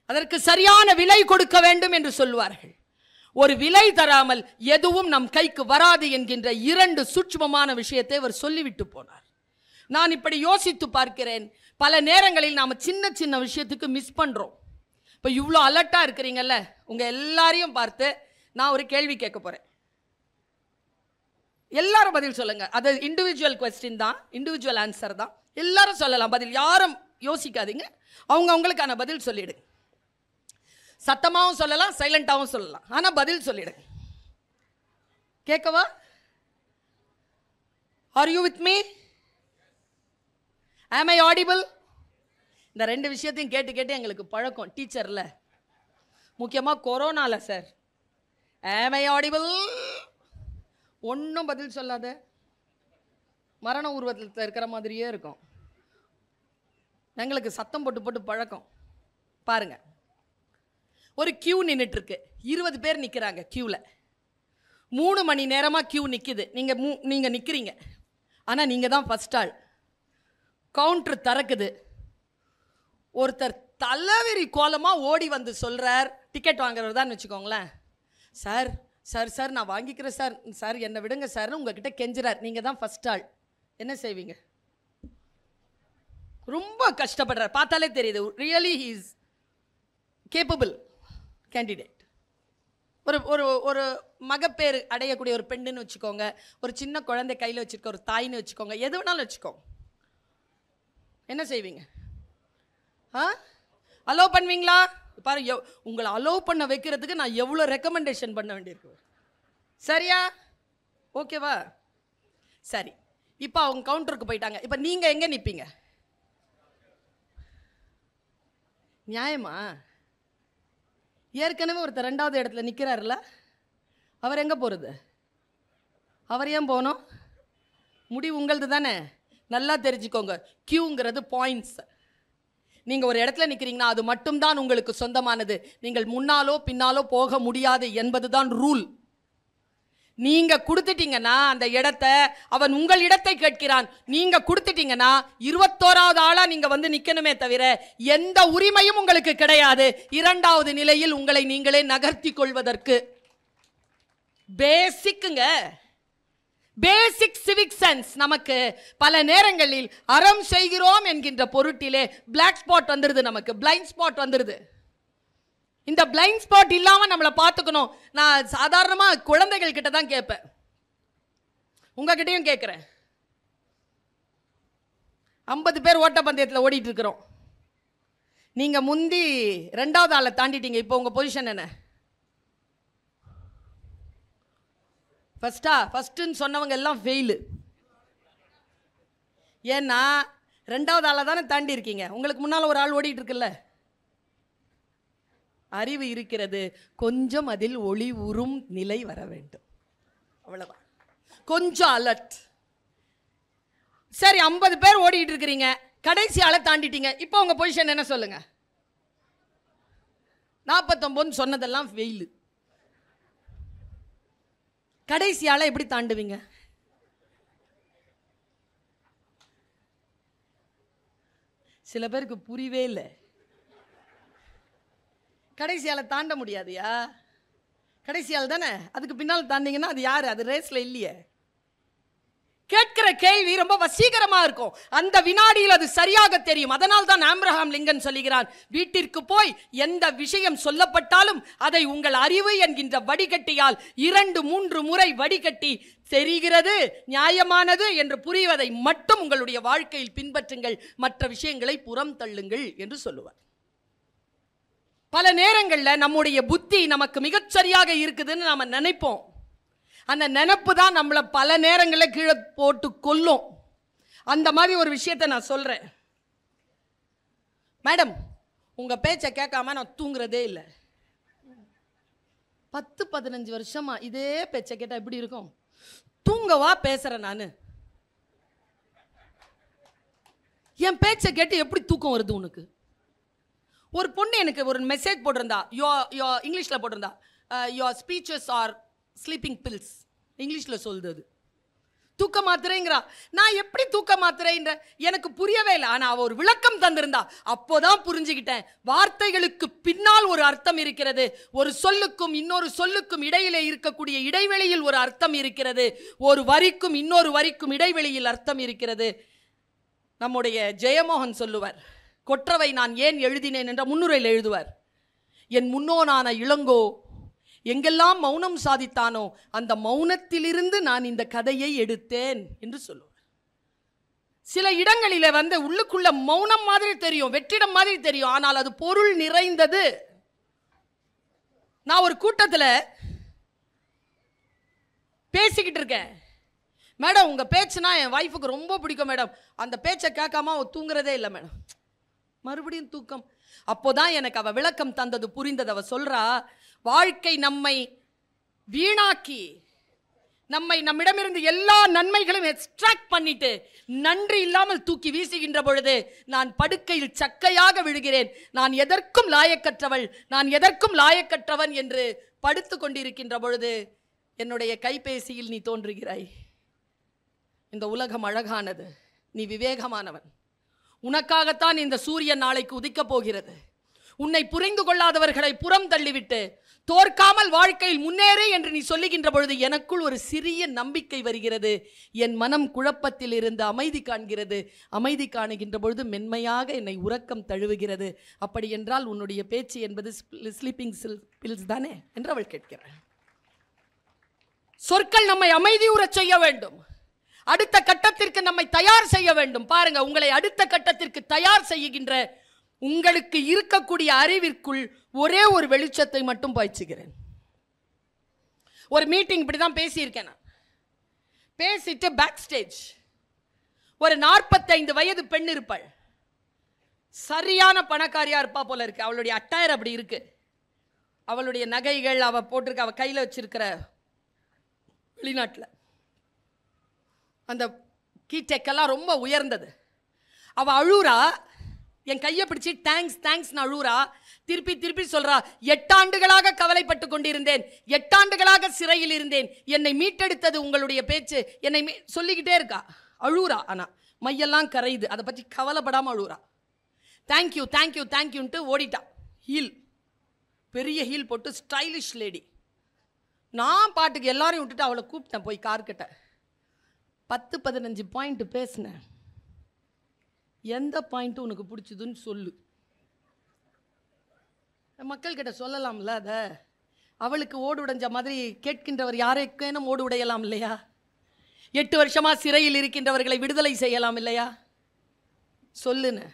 அதற்கு சரியான விலை கொடுக்க வேண்டும் என்று சொல்வார்கள். ஒரு விலை தராமல் எதுவும் நம் கைக்கு வராது என்கின்ற 2 சூட்சுமமான விஷயத்தை அவர் சொல்லிவிட்டு போனார். நான் இப்படி யோசித்து பார்க்கிறேன். பல நேரங்களில் நாம் சின்ன சின்ன விஷயத்துக்கு மிஸ் பண்றோம். இப்போ இவ்வளோ அலர்ட்டா இருக்கிறீங்கல்ல, உங்க எல்லாரையும் பார்த்து நான் ஒரு கேள்வி கேட்க போறேன். எல்லாரும் பதில் சொல்லுங்க. அது இண்டிவிஜுவல் கொஸ்டின் தான், இண்டிவிஜுவல் ஆன்சர் தான். எல்லாரும் சொல்லலாம் பதில், யாரும் யோசிக்காதீங்க. அவங்களுக்கான பதில் சொல்லிடுங்க. சத்தமாகவும் சொல்லலாம், சைலண்டாகவும் சொல்லலாம், ஆனால் பதில் சொல்லிடுங்க. கேட்கவா? Are you with me? ஆம் ஐ ஆடிபிள்? இந்த 2 விஷயத்தையும் கேட்டு கேட்டு எங்களுக்கு பழக்கம் டீச்சரில், முக்கியமாக கொரோனால. சார் ஆம் ஐ ஆடிபிள்? ஒன்றும் பதில் சொல்லாத, மரண உருவத்தில் இருக்கிற மாதிரியே இருக்கும். எங்களுக்கு சத்தம் போட்டு போட்டு பழக்கம். பாருங்க, ஒரு கியூ நின்றுட்டு இருக்கு, 20 பேர் நிற்கிறாங்க கியூவில். 3 மணி நேரமாக கியூ நிற்குது. நீங்கள் நிற்கிறீங்க, ஆனால் நீங்கள் தான் ஃபர்ஸ்ட் ஆள். கவுண்டர் திறக்குது. ஒருத்தர் தலைவெறி கோலமாக ஓடி வந்து சொல்கிறார், டிக்கெட் வாங்குறவர் தான் வச்சுக்கோங்களேன், சார் சார் சார் நான் வாங்கிக்கிறேன் சார், சார் என்னை விடுங்க சார்னு உங்ககிட்ட கெஞ்சுறார். நீங்கள் தான் ஃபர்ஸ்ட் ஆள். என்ன செய்வீங்க? ரொம்ப கஷ்டப்படுறார், பார்த்தாலே தெரியுது. Really he is capable candidate. ஒரு ஒரு ஒரு மகப்பேறு அடையக்கூடிய ஒரு பெண்ணுன்னு வச்சுக்கோங்க, ஒரு சின்ன குழந்தை கையில் வச்சுருக்க ஒரு தாயின்னு வச்சுக்கோங்க, எது வேணாலும் வச்சுக்கோங்க. என்ன செய்வீங்க? அலோவ் பண்ணுவீங்களா? பாருங்க, உங்களை அலோவ் பண்ண வைக்கிறதுக்கு நான் எவ்வளோ ரெக்கமெண்டேஷன் பண்ண வேண்டியிருக்கு. சரியா? ஓகேவா? சரி, இப்போ அவங்க கவுண்டருக்கு போயிட்டாங்க. இப்போ நீங்கள் எங்கே நிற்பீங்க? நியாயமா? ஏற்கனவே ஒருத்தர் 2வது இடத்துல நிற்கிறாருல்ல, அவர் எங்கே போகிறது? அவர் ஏன் போகணும்? முடிவு உங்களது தானே. நல்லா தெரிஞ்சுக்கோங்க, கியூங்கிறது பாயிண்ட்ஸ். நீங்க ஒரு இடத்துல நிக்கிறீங்கன்னா அது மட்டும்தான் உங்களுக்கு சொந்தமானது. நீங்கள் முன்னாலோ பின்னாலோ போக முடியாது என்பதுதான் ரூல். நீங்க கொடுத்துட்டீங்கன்னா அந்த இடத்தை அவன் உங்கள் இடத்தை கேட்கிறான். நீங்க கொடுத்துட்டீங்கன்னா 21வது ஆளா நீங்க வந்து நிக்கணுமே தவிர எந்த உரிமையும் உங்களுக்கு கிடையாது. இரண்டாவது நிலையில் உங்களை நீங்களே நகர்த்தி கொள்வதற்கு. பேசிக்குங்க, பேசிக் சிவிக் சென்ஸ் நமக்கு பல நேரங்களில் அறம் செய்கிறோம் என்கின்ற பொருட்டிலே பிளாக் ஸ்பாட் வந்துருது, நமக்கு பிளைண்ட் ஸ்பாட் வந்துருது. இந்த பிளைண்ட் ஸ்பாட் இல்லாம நம்மளை பார்த்துக்கணும். நான் சாதாரணமா குழந்தைகள் கிட்ட தான் கேட்பேன், உங்ககிட்டயும் கேட்கிறேன். 50 பேர் ஓட்ட பந்தயத்தில் ஓடிட்டு இருக்கிறோம். நீங்க முந்தி 2வது ஆளை தாண்டிட்டீங்க. இப்போ உங்க பொசிஷன் என்ன? ஃபர்ஸ்ட்னு சொன்னவங்க எல்லாம் ஃபெயிலு. ஏன்னா 2வது ஆளை தானே தாண்டி இருக்கீங்க. உங்களுக்கு முன்னால் ஒரு ஆள் ஓடிட்டு இருக்குல்ல. அறிவு இருக்கிறது, கொஞ்சம் அதில் ஒளி உறும் நிலை வர வேண்டும், அவ்வளவுதான். கொஞ்சம் அலர்ட். சரி, 50 பேர் ஓடிட்டு இருக்கிறீங்க, கடைசி ஆளை தாண்டிட்டீங்க. இப்போ உங்க பொசிஷன் என்ன சொல்லுங்க? 49 சொன்னதெல்லாம் ஃபெயிலு. கடைசி ஆளை எப்படி தாண்டுவீங்க? சில பேருக்கு புரியவே இல்லை. கடைசி ஆளை தாண்ட முடியாதுயா. கடைசி ஆள் தானே, அதுக்கு பின்னால் தாண்டிங்கன்னா அது யாரு? அது ரேஸ்ல இல்லையே. கேட்கிற கேள்வி ரொம்ப வசீகரமா இருக்கும். அந்த வினாடியில் அது சரியாக தெரியும். அதனால் தான் ஆப்ரஹாம் லிங்கன் சொல்லுகிறான், வீட்டிற்கு போய் எந்த விஷயம் சொல்லப்பட்டாலும் அதை உங்கள் அறிவு என்கின்ற வடிகட்டியால் 2-3 முறை வடிகட்டி தெரிகிறது, நியாயமானது என்று புரிவதை மட்டும் உங்களுடைய வாழ்க்கையில் பின்பற்றுங்கள், மற்ற விஷயங்களை புறம் தள்ளுங்கள் என்று சொல்லுவார். பல நேரங்களில் நம்முடைய புத்தி நமக்கு மிகச்சரியாக இருக்குதுன்னு நாம நினைப்போம். அந்த நினைப்பு தான் நம்மளை பல நேரங்களில் கீழே போட்டு கொல்லும். அந்த மாதிரி ஒரு விஷயத்தை நான் சொல்றேன். மேடம், உங்க பேச்சை கேட்காம நான் தூங்குறதே இல்லை. 10-15 வருஷமா இதே பேச்சை கேட்டா எப்படி இருக்கும்? தூங்கவா பேசுறேன் நானு? என் பேச்சை கேட்டு எப்படி தூக்கம் வருது உனக்கு? ஒரு பொண்ணு எனக்கு ஒரு மெசேஜ் போட்டிருந்தா, இங்கிலீஷ்ல போட்டிருந்தா, your speeches are sleeping bills. இங்கிலீஷில் சொல்லுது, தூக்க மாத்திரைங்கிறா. நான் எப்படி தூக்க மாத்திரைன்ற எனக்கு புரியவே இல்லை. ஆனால் அவள் ஒரு விளக்கம் தந்திருந்தா, அப்போதான் புரிஞ்சுக்கிட்டேன். வார்த்தைகளுக்கு பின்னால் ஒரு அர்த்தம் இருக்கிறது. ஒரு சொல்லுக்கும் இன்னொரு சொல்லுக்கும் இடையிலே இருக்கக்கூடிய இடைவெளியில் ஒரு அர்த்தம் இருக்கிறது. ஒரு வரிக்கும் இன்னொரு வரிக்கும் இடைவெளியில் அர்த்தம் இருக்கிறது. நம்முடைய ஜெயமோகன் சொல்லுவார், கொற்றவை நான் ஏன் எழுதினேன் என்ற முன்னுரையில் எழுதுவார், என் முன்னோனான இளங்கோ எங்கெல்லாம் மௌனம் சாதித்தானோ அந்த மௌனத்திலிருந்து நான் இந்த கதையை எடுத்தேன் என்று சொல்லுவார். சில இடங்களிலே வந்து உள்ளுக்குள்ள மௌனம் மாதிரி தெரியும், வெற்றிடம் மாதிரி தெரியும், ஆனால் அது பொருள் நிறைந்தது. நான் ஒரு கூட்டத்தில் பேசிக்கிட்டு இருக்கேன். மேடம், உங்க பேச்சுனா என் வைஃபுக்கு ரொம்ப பிடிக்கும் மேடம், அந்த பேச்சை கேட்காம அவ தூங்குறதே இல்லை மேடம். மறுபடியும் தூக்கம். அப்போதான் எனக்கு அவ விளக்கம் தந்தது புரிந்தது. அவ சொல்றா, வாழ்க்கை நம்மை வீணாக்கி நம்மிடமிருந்து எல்லா நன்மைகளும் எக்ஸ்ட்ராக்ட் பண்ணிட்டு நன்றி இல்லாமல் தூக்கி வீசுகின்ற பொழுது நான் படுக்கையில் சக்கையாக விழுகிறேன். நான் எதற்கும் லாயக்கற்றவள், நான் எதற்கும் லாயக்கற்றவன் என்று படுத்து கொண்டிருக்கின்ற பொழுது என்னுடைய கைபேசியில் நீ தோன்றுகிறாய். இந்த உலகம் அழகானது, நீ விவேகமானவன், உனக்காகத்தான் இந்த சூரியன் நாளைக்கு உதிக்கப் போகிறது. உன்னை புரிந்து கொள்ளாதவர்களை புறம் தள்ளிவிட்டு தோற்காமல் வாழ்க்கையில் முன்னேறு என்று நீ சொல்லுகின்ற பொழுது எனக்குள் ஒரு சிறிய நம்பிக்கை வருகிறது. என் மனம் குழப்பத்தில் இருந்து அமைதி காண்கிறது. அமைதி காணுகின்ற பொழுது மென்மையாக என்னை உறக்கம் தழுவுகிறது. அப்படி என்றால் உன்னுடைய பேச்சு என்பது ஸ்லீப்பிங் பில்ஸ் தானே என்று அவள் கேட்கிறாள். சொற்கள் நம்மை அமைதியுறச் செய்ய வேண்டும், அடுத்த கட்டத்திற்கு நம்மை தயார் செய்ய வேண்டும். பாருங்க, உங்களை அடுத்த கட்டத்திற்கு தயார் செய்கின்ற உங்களுக்கு இருக்கக்கூடிய அறிவிற்குள் ஒரே ஒரு வெளிச்சத்தை மட்டும் பாய்ச்சுகிறேன். ஒரு மீட்டிங் இப்படிதான் பேசியிருக்கேன். நான் பேசிட்டு பேக் ஸ்டேஜ் ஒரு 45 வயது பெண் இருப்பாள். சரியான பணக்காரியா இருப்பா போல இருக்கு. அவளுடைய அட்டையர் அப்படி இருக்கு. அவளுடைய நகைகள் அவ போட்டிருக்க, அவ கையில வச்சிருக்கிற வெளிநாட்டில் அந்த கீட்டெக்கெல்லாம் ரொம்ப உயர்ந்தது. அவ அழுறா, என் கையை பிடிச்சி தேங்க்ஸ் தேங்க்ஸ் அழுறா. திருப்பி திருப்பி சொல்றா, 8 ஆண்டுகளாக கவலைப்பட்டு கொண்டிருந்தேன், 8 ஆண்டுகளாக சிறையில் இருந்தேன், என்னை மீட்டெடுத்தது உங்களுடைய பேச்சு, என்னை சொல்லிக்கிட்டே இருக்கா, அழுறா. ஆனா மையெல்லாம் கரையுது, அதை பற்றி கவலைப்படாம அழுறா. தேங்க்யூ தேங்க்யூ தேங்க்யூன்ட்டு ஓடிட்டா. ஹீல், பெரிய ஹீல் போட்டு ஸ்டைலிஷ் லேடி. நான் பாட்டுக்கு எல்லாரையும் விட்டுட்டு அவளை கூப்பிட்டேன் போய் கார்கிட்ட. 10-15 பாயிண்ட் பேசினேன். எந்த பாயிண்ட் உனக்கு பிடிச்சதுன்னு சொல்லு. மக்கள்கிட்ட சொல்லலாம்ல அதை. அவளுக்கு ஓடு உடைஞ்ச மாதிரி கேட்கின்றவர் யாரைக்கேனும் ஓடு உடையலாம் இல்லையா? 8 வருஷமா சிறையில் இருக்கின்றவர்களை விடுதலை செய்யலாம் இல்லையா? சொல்லுன்னு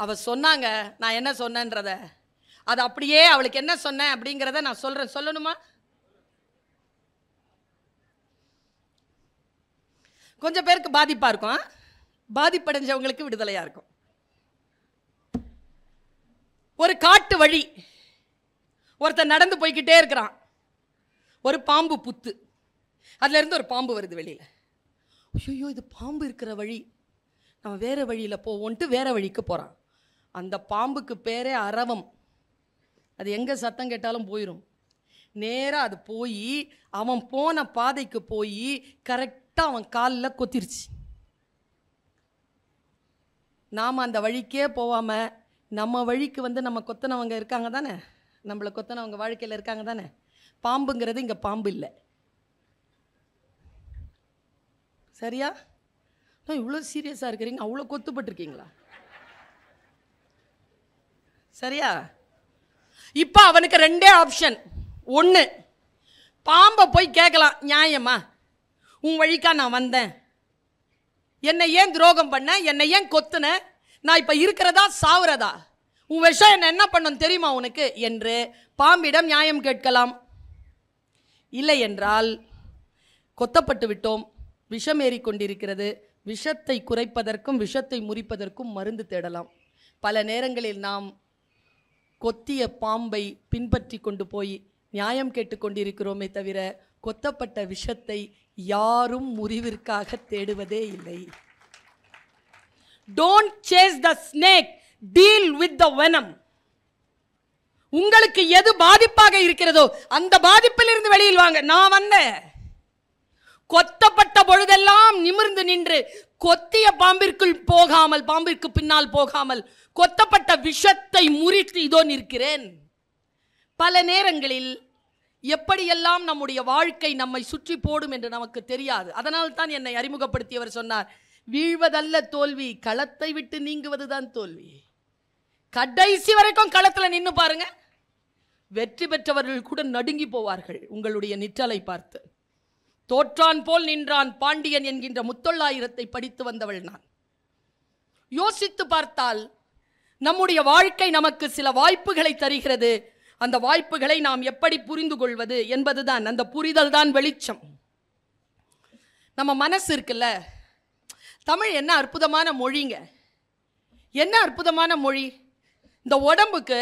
அவ சொன்னாங்க. நான் என்ன சொன்னேன்றத, அது அப்படியே அவளுக்கு என்ன சொன்னேன் அப்படிங்கிறத நான் சொல்றேன். சொல்லணுமா? கொஞ்சம் பேருக்கு பாதிப்பா இருக்கும், பாதிப்படைஞ்சவங்களுக்கு விடுதலையா இருக்கும். ஒரு காட்டு வழி, ஒருத்தர் நடந்து போய்கிட்டே இருக்கிறான். ஒரு பாம்பு புத்து, அதுல இருந்து ஒரு பாம்பு வருது வெளியில. ஐயோ இது பாம்பு இருக்கிற வழி, நம்ம வேற வழியில போவோன்ட்டு வேற வழிக்கு போறான். அந்த பாம்புக்கு பேரே அரவம். அது எங்க சத்தம் கேட்டாலும் போயிடும். நேரா அது போய் அவன் போன பாதைக்கு போய் கரெக்டா அவன் காலில் கொத்திருச்சு. நாம் அந்த வழிக்கே போகாம நம்ம வழிக்கு வந்து நம்ம கொத்தனவங்க இருக்காங்க தானே, நம்மளை கொத்தனவங்க வாழ்க்கையில் இருக்காங்க தானே. பாம்புங்கிறது இங்கே பாம்பு இல்லை. சரியா? நான் இவ்வளோ சீரியஸாக இருக்கிறீங்க, அவ்வளோ கொத்துப்பட்டிருக்கீங்களா? சரியா? இப்போ அவனுக்கு 2 ஆப்ஷன். 1, பாம்பை போய் கேட்கலாம், நியாயமா உன் வழிக்கா நான் வந்தேன், என்னை ஏன் துரோகம் பண்ண, என்னை ஏன் கொத்துன, நான் இப்போ இருக்கிறதா சாவுறதா, உன் விஷம் என்ன என்ன பண்ணும் தெரியுமா உனக்கு என்று பாம்பிடம் நியாயம் கேட்கலாம். இல்லை என்றால் கொத்தப்பட்டு விட்டோம், விஷம் ஏறிக்கொண்டிருக்கிறது, விஷத்தை குறைப்பதற்கும் விஷத்தை முறிப்பதற்கும் மருந்து தேடலாம். பல நேரங்களில் நாம் கொத்திய பாம்பை பின்பற்றி கொண்டு போய் நியாயம் கேட்டுக்கொண்டிருக்கிறோமே தவிர கொத்தப்பட்ட விஷத்தை யாரும் முறிவிற்காக தேடுவதே இல்லை. Don't chase the snake, deal with the venom. உங்களுக்கு எது பாதிப்பாக இருக்கிறதோ அந்த பாதிப்பிலிருந்து வெளியில் வாங்க. நான் வந்தேன், கொத்தப்பட்ட பொழுதெல்லாம் நிமிர்ந்து நின்று கொத்திய பாம்பிற்குள் போகாமல், பாம்பிற்கு பின்னால் போகாமல் கொத்தப்பட்ட விஷத்தை முறித்து இதோ நிற்கிறேன். பல நேரங்களில் எப்படியெல்லாம் நம்முடைய வாழ்க்கை நம்மை சுற்றி போடும் என்று நமக்கு தெரியாது. அதனால் தான் என்னை அறிமுகப்படுத்தியவர் சொன்னார், வீழ்வதல்ல தோல்வி, களத்தை விட்டு நீங்குவதுதான் தோல்வி. கடைசி வரைக்கும் களத்தில் நின்று பாருங்க, வெற்றி பெற்றவர்கள் கூட நடுங்கி போவார்கள் உங்களுடைய நிற்றலை பார்த்து. தோற்றான் போல் நின்றான் பாண்டியன் என்கின்ற முத்தொள்ளாயிரத்தை படித்து வந்தவள் நான். யோசித்து பார்த்தால் நம்முடைய வாழ்க்கை நமக்கு சில வாய்ப்புகளை தருகிறது. அந்த வாய்ப்புகளை நாம் எப்படி புரிந்து கொள்வது என்பதுதான், அந்த புரிதல் தான் வெளிச்சம். நம்ம மனசு இருக்குல்ல, தமிழ் என்ன அற்புதமான மொழிங்க, என்ன அற்புதமான மொழி. இந்த உடம்புக்கு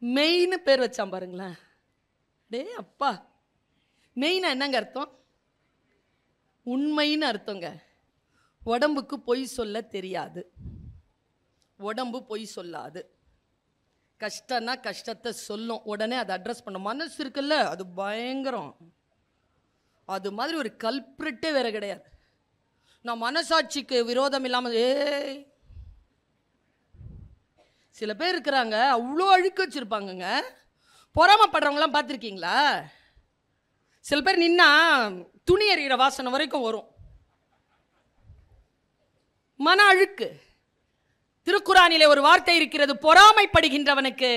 மெயின் பேர் வச்சான் பாருங்களேன். டே அப்பா, மெயினா என்னங்க அர்த்தம்? உண்மைன்னு அர்த்தங்க. உடம்புக்கு பொய் சொல்ல தெரியாது, உடம்பு பொய் சொல்லாது. கஷ்டம்னா கஷ்டத்தை சொல்லும், உடனே அதை அட்ரஸ் பண்ண. மனசு இருக்குல்ல, அது பயங்கரம். அது மாதிரி ஒரு கல்பிரிட்டே வேற கிடையாது. நான் மனசாட்சிக்கு விரோதம் இல்லாமல் சில பேர் இருக்கிறாங்க, அவ்வளோ அழுக்கு வச்சிருப்பாங்கங்க. பொறாமப்படுறவங்களாம் பார்த்துருக்கீங்களா? சில பேர் நின்னா துணி எறிகிற வாசனை வரைக்கும் வரும். மன அழுக்கு. திருக்குறானிலே ஒரு வார்த்தை இருக்கிறது, பொறாமைப்படுகின்றவனுக்கு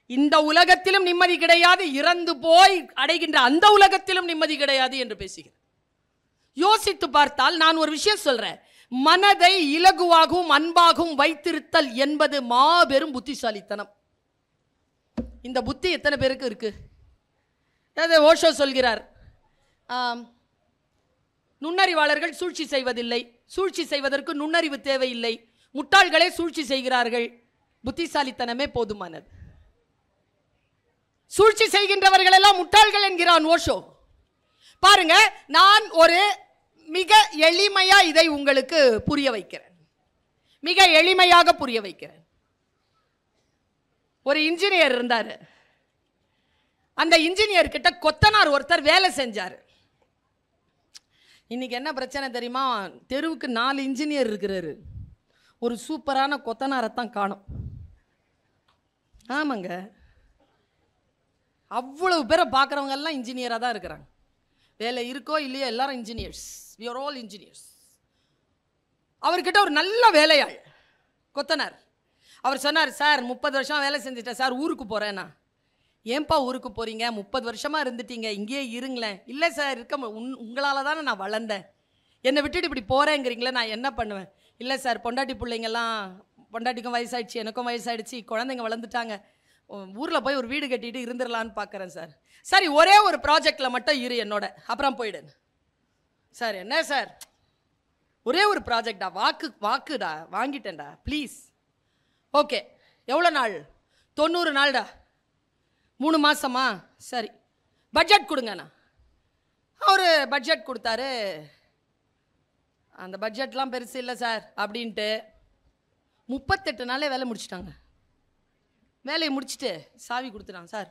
இந்த உலகத்திலும் நிம்மதி கிடையாது, இறந்து போய் அடைகின்ற அந்த உலகத்திலும் நிம்மதி கிடையாது என்று பேசுகிறேன். யோசித்து பார்த்தால் நான் ஒரு விஷயம் சொல்றேன், மனதை இலகுவாகவும் அன்பாகவும் வைத்திருத்தல் என்பது மாபெரும் புத்திசாலித்தனம். இந்த புத்தி எத்தனை பேருக்கு இருக்கு? ஓஷோ சொல்கிறார், நுண்ணறிவாளர்கள் சூழ்ச்சி செய்வதில்லை, சூழ்ச்சி செய்வதற்கு நுண்ணறிவு தேவையில்லை, முட்டாள்களே சூழ்ச்சி செய்கிறார்கள், புத்திசாலித்தனமே போதுமானது. சூழ்ச்சி செய்கின்றவர்கள் எல்லாம் முட்டாள்கள் என்கிறான் ஓஷோ. பாருங்க, நான் ஒரு மிக எளிமையா இதை உங்களுக்கு புரிய வைக்கிறேன். மிக எளிமையாக புரிய வைக்கிறேன். ஒரு இன்ஜினியர் இருந்தாரு. அந்த இன்ஜினியர் கிட்ட கொத்தனார் ஒருத்தர் வேலை செஞ்சாரு. இன்னைக்கு என்ன பிரச்சனை தெரியுமா? தெருவுக்கு 4 இன்ஜினியர் இருக்கிறாரு, ஒரு சூப்பரான கொத்தனாரைத்தான் காணும். ஆமாங்க, அவ்வளவு பேரை பார்க்குறவங்க எல்லாம் இன்ஜினியராக தான் இருக்கிறாங்க. வேலை இருக்கோ இல்லையோ எல்லாரும் engineers. we are all engineers. அவர்கிட்ட ஒரு நல்ல வேலையாள் கொத்தனார். அவர் சொன்னார், சார் 30 வருஷம் வேலை செஞ்சுட்டேன் சார், ஊருக்கு போகிறேன்னா. ஏன்பா ஊருக்கு போகிறீங்க? 30 வருஷமாக இருந்துட்டீங்க, இங்கேயே இருங்களேன். இல்லை சார், உங்களால் தானே நான் வளர்ந்தேன், என்னை விட்டுட்டு இப்படி போகிறேங்கிறீங்களே, நான் என்ன பண்ணுவேன்? இல்லை சார், பொண்டாட்டி பிள்ளைங்கெல்லாம், பொண்டாட்டிக்கும் வயசாயிடுச்சு, எனக்கும் வயசாயிடுச்சு, குழந்தைங்க வளர்ந்துட்டாங்க, ஊரில் போய் ஒரு வீடு கட்டிட்டு இருந்துடலான்னு பார்க்குறேன் சார். சரி, ஒரே ஒரு ப்ராஜெக்டில் மட்டும் இரு என்னோட, அப்புறம் போயிடு. சார், என்ன சார், ஒரே ஒரு ப்ராஜெக்டா? வாக்குடா, வாங்கிட்டேன்டா, ப்ளீஸ். ஓகே, எவ்வளோ நாள்? 90 நாள்டா. 3 மாதமா? சரி, பட்ஜெட் கொடுங்கண்ணா. அவர் பட்ஜெட் கொடுத்தாரு. அந்த பட்ஜெட்லாம் பெருசு இல்லை சார் அப்படின்ட்டு 38 நாளே வேலை முடிச்சிட்டாங்க. வேலையை முடிச்சுட்டு சாவி கொடுத்துட்டாங்க. சார்,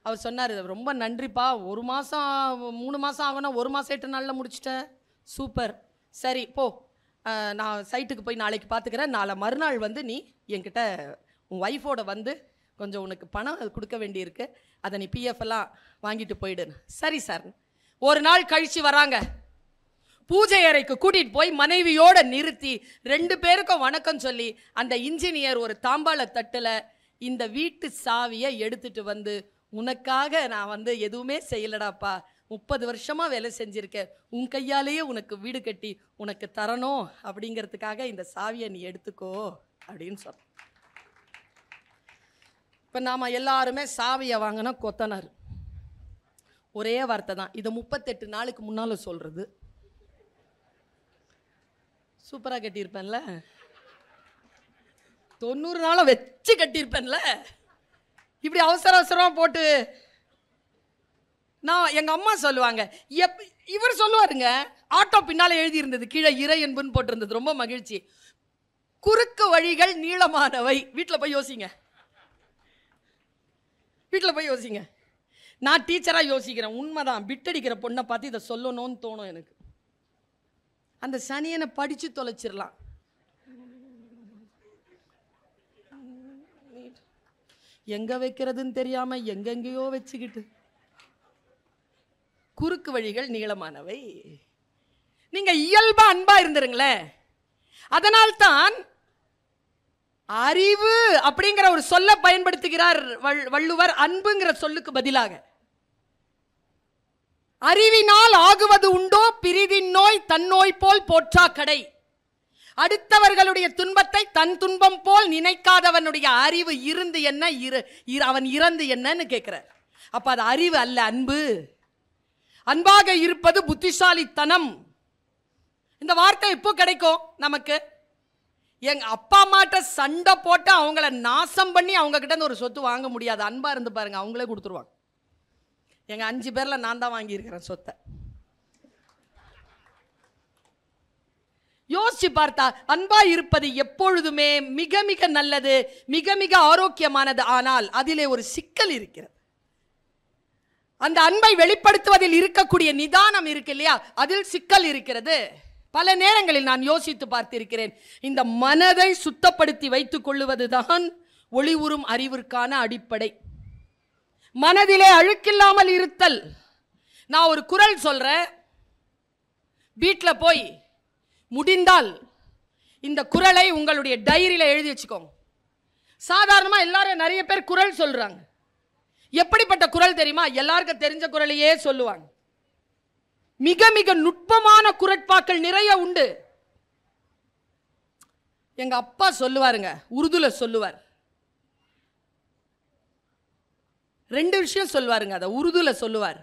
அவர் சொன்னார், ரொம்ப நன்றிப்பா, 1 மாதம் 3 மாதம் ஆகணும், 1 மாதம் 8 நாளில் முடிச்சிட்டேன், சூப்பர். சரி போ, நான் சைட்டுக்கு போய் நாளைக்கு பார்த்துக்கிறேன், நாளை மறுநாள் வந்து நீ என்கிட்ட உன் ஒய்ஃபோட வந்து கொஞ்சம் உனக்கு பணம் கொடுக்க வேண்டியிருக்கு, அதை நீ பிஎஃப் எல்லாம் வாங்கிட்டு போயிடுன்னு. சரி சார். ஒரு நாள் கழித்து வராங்க. பூஜை அறைக்கு கூட்டிகிட்டு போய் மனைவியோடு நிறுத்தி 2 பேருக்கும் வணக்கம் சொல்லி அந்த இன்ஜினியர் ஒரு தாம்பாள தட்டில் இந்த வீட்டு சாவியை எடுத்துட்டு வந்து, உனக்காக நான் வந்து எதுவுமே செய்யலடாப்பா, 30 வருஷமாக வேலை செஞ்சுருக்கேன், உன் கையாலேயே உனக்கு வீடு கட்டி உனக்கு தரணும் அப்படிங்கிறதுக்காக இந்த சாவியை நீ எடுத்துக்கோ அப்படின்னு சொன்ன. இப்போ நாம் எல்லாருமே சாவியை வாங்கினா கொத்தனார். ஒரே வார்த்தை தான், இதை 38 நாளுக்கு முன்னால் சொல்கிறது. சூப்பராக கட்டியிருப்பேன்ல, 90 நாளை வச்சு கட்டியிருப்பேன்ல. இப்படி அவசர அவசரமாக போட்டு நான் எங்கள் அம்மா சொல்லுவாங்க, இவர் சொல்லுவாருங்க, ஆட்டோ பின்னால் எழுதியிருந்தது, கீழே இறை என்புன்னு போட்டிருந்தது, ரொம்ப மகிழ்ச்சி. குறுக்கு வழிகள் நீளமானவை. வீட்டில் போய் யோசிங்க, வீட்டில் போய் யோசிங்க. நான் டீச்சராக யோசிக்கிறேன், உண்மைதான், பிட்டடிக்கிற பொண்ணை பார்த்து இதை சொல்லணும்னு தோணும் எனக்கு. அந்த சனியனை படித்து தொலைச்சிடலாம். எங்கே வைக்கிறதுன்னு தெரியாமல் எங்கெங்கேயோ வச்சுக்கிட்டு. குறுக்கு வழிகள் நீளமானவை. நீங்கள் இயல்பா அன்பா இருந்துருங்களேன். அதனால்தான் அறிவு அப்படிங்கிற ஒரு சொல்ல பயன்படுத்துகிறார் வள்ளுவர், அன்புங்கிற சொல்லுக்கு பதிலாக. அறிவினால் ஆகுவது உண்டோ பிரிதின் நோய், தன்னோய் போல் போற்றா கடை. அடுத்தவர்களுடைய துன்பத்தை தன் துன்பம் போல் நினைக்காதவனுடைய அறிவு இருந்து என்ன, அவன் இறந்து என்னன்னு கேட்கிறார். அப்ப அது அறிவு அல்ல, அன்பு. அன்பாக இருப்பது புத்திசாலித்தனம். இந்த வார்த்தை எப்போ கிடைக்கும் நமக்கு? எங்க அப்பா அம்மாட்ட சண்டை போட்டு அவங்கள நாசம் பண்ணி அவங்க கிட்ட இருந்து ஒரு சொத்து வாங்க முடியாது. அன்பா இருந்து பாருங்க, அவங்களே கொடுத்துருவாங்க. எங்க 5 பேர்ல நான் தான் வாங்கியிருக்கிறேன் சொத்தை. யோசிச்சு பார்த்தா அன்பா இருப்பது எப்பொழுதுமே மிக மிக நல்லது, மிக மிக ஆரோக்கியமானது. ஆனால் அதிலே ஒரு சிக்கல் இருக்கிறது. அந்த அன்பை வெளிப்படுத்துவதில் இருக்கக்கூடிய நிதானம் இருக்கு இல்லையா, அதில் சிக்கல் இருக்கிறது. பல நேரங்களில் நான் யோசித்து பார்த்திருக்கிறேன். இந்த மனதை சுத்தப்படுத்தி வைத்துக் கொள்ளுவதுதான் ஒளி உறும் அறிவிற்கான அடிப்படை. மனதிலே அழுக்கில்லாமல் இருத்தல். நான் ஒரு குறள் சொல்றேன், வீட்டில் போய் முடிந்தால் இந்த குறளை உங்களுடைய டைரியில எழுதி வச்சுக்கோங்க. சாதாரணமா எல்லாரும் நிறைய பேர் குறள் சொல்றாங்க. எப்படிப்பட்ட குறள் தெரியுமா? எல்லாருக்கும் தெரிஞ்ச குறளையே சொல்லுவாங்க. மிக மிக நுட்பமான குறட்பாக்கள் நிறைய உண்டு. எங்க அப்பா சொல்லுவாருங்க, உருதுல சொல்லுவார். 2 விஷயம் சொல்லுவாருங்க, அத உருதுல சொல்லுவார்.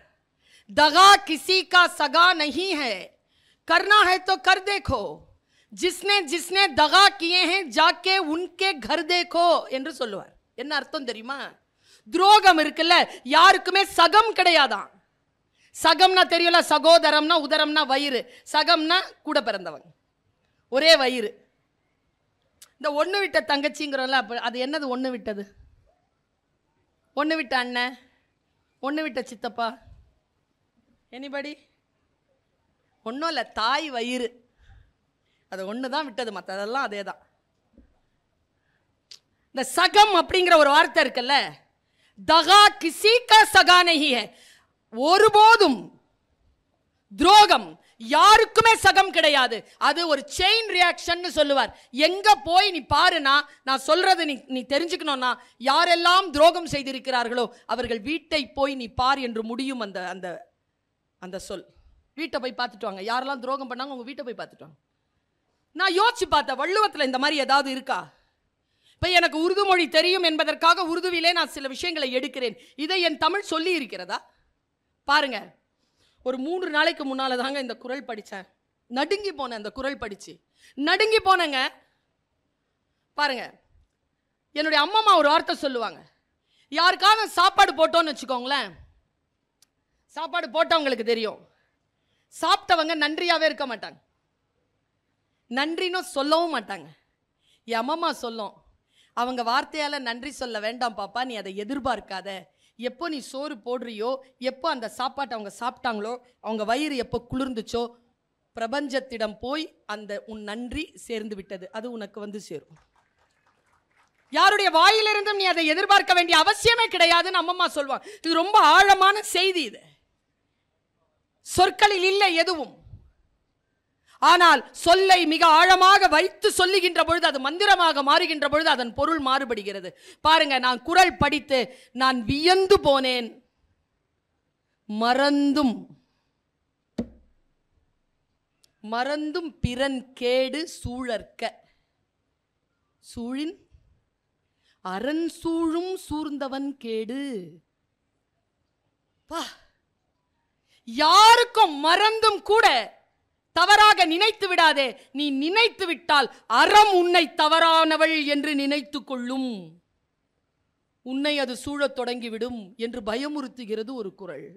दगा किसी का सगा नहीं है, करना है तो कर देखो, जिसने जिसने दगा किए हैं जाके उनके घर देखो என்று சொல்லுவார். என்ன அர்த்தம் தெரியுமா? துரோகம் இருக்குல்ல, யாருக்குமே சகம் கிடையாதான். சகம்னா தெரியல, சகோதரம்னா உதரம்னா வயிறு, சகம்னா கூட பிறந்தவங்க, ஒரே வயிறு. இந்த ஒன்று விட்ட தங்கச்சிங்கிறோம்ல, அப்போ அது என்னது? ஒன்று விட்டது, ஒன்று விட்ட அண்ணன், ஒன்று விட்ட சித்தப்பா, எனிபடி? ஒன்றும் இல்லை, தாய் வயிறு. அது ஒன்று தான் விட்டது, மற்றதெல்லாம் அதே தான். இந்த சகம் அப்படிங்கிற ஒரு வார்த்தை இருக்குல்ல, தகா கிசி கா சகா நஹி ஹை. ஒருபோதும் துரோகம் யாருக்குமே சகம் கிடையாது. அது ஒரு செயின் ரியாக்ஷன் சொல்லுவார். எங்க போய் நீ பாருனா, நான் சொல்றது நீ தெரிஞ்சுக்கணும்னா, யாரெல்லாம் துரோகம் செய்திருக்கிறார்களோ அவர்கள் வீட்டை போய் நீ பார் என்று முடியும் அந்த அந்த அந்த சொல். வீட்டை போய் பார்த்துட்டு வாங்க, யாரெல்லாம் துரோகம் பண்ணாங்க உங்க வீட்டை போய் பார்த்துட்டு வாங்க. நான் யோசிச்சு பார்த்தேன், வள்ளுவத்தில் இந்த மாதிரி ஏதாவது இருக்கா? இப்போ எனக்கு உருது மொழி தெரியும் என்பதற்காக உருதுவிலே நான் சில விஷயங்களை எடுக்கிறேன். இதை என் தமிழ் சொல்லி இருக்கிறதா பாருங்க. ஒரு 3 நாளைக்கு முன்னால தாங்க இந்த குறள் படித்தேன். நடுங்கி போனேன். அந்த குறள் படிச்சு நடுங்கி போனேங்க. பாருங்க, என்னுடைய அம்மா ஒரு வார்த்தை சொல்லுவாங்க. யாருக்காவது சாப்பாடு போட்டோன்னு வச்சுக்கோங்களேன், சாப்பாடு போட்டவங்களுக்கு தெரியும், சாப்பிட்டவங்க நன்றியாவே இருக்க மாட்டாங்க, நன்றின்னு சொல்லவும் மாட்டாங்க. என் அம்மா சொல்லும், அவங்க வார்த்தையால் நன்றி சொல்ல வேண்டாம் பாப்பா, நீ அதை எதிர்பார்க்காத. எப்போ நீ சோறு போடுறியோ, எப்போ அந்த சாப்பாட்டை அவங்க சாப்பிட்டாங்களோ, அவங்க வயிறு எப்போ குளிர்ந்துச்சோ, பிரபஞ்சத்திடம் போய் அந்த உன் நன்றி சேர்ந்து விட்டது, அது உனக்கு வந்து சேரும். யாருடைய வாயிலிருந்தும் நீ அதை எதிர்பார்க்க வேண்டிய அவசியமே கிடையாதுன்னு அம்மம்மா சொல்லுவாங்க. இது ரொம்ப ஆழமான செய்தி. இது சொற்களில் இல்லை எதுவும், ஆனால் சொல்லை மிக ஆழமாக வைத்து சொல்லுகின்ற பொழுது, அது மந்திரமாக மாறுகின்ற பொழுது அதன் பொருள் மாறுபடுகிறது. பாருங்க, நான் குறள் படித்து நான் வியந்து போனேன். மறந்தும் மறந்தும் பிறன் கேடு சூழற்க, சூழின் அரண் சூழும் சூர்ந்தவன் கேடு. யாருக்கும் மறந்தும் கூட தவறாக நினைத்து விடாதே. நீ நினைத்து விட்டால் அறம் உன்னை தவறானவள் என்று நினைத்து கொள்ளும், உன்னை அது சூழத் தொடங்கிவிடும் என்று பயமுறுத்துகிறது ஒரு குறள்.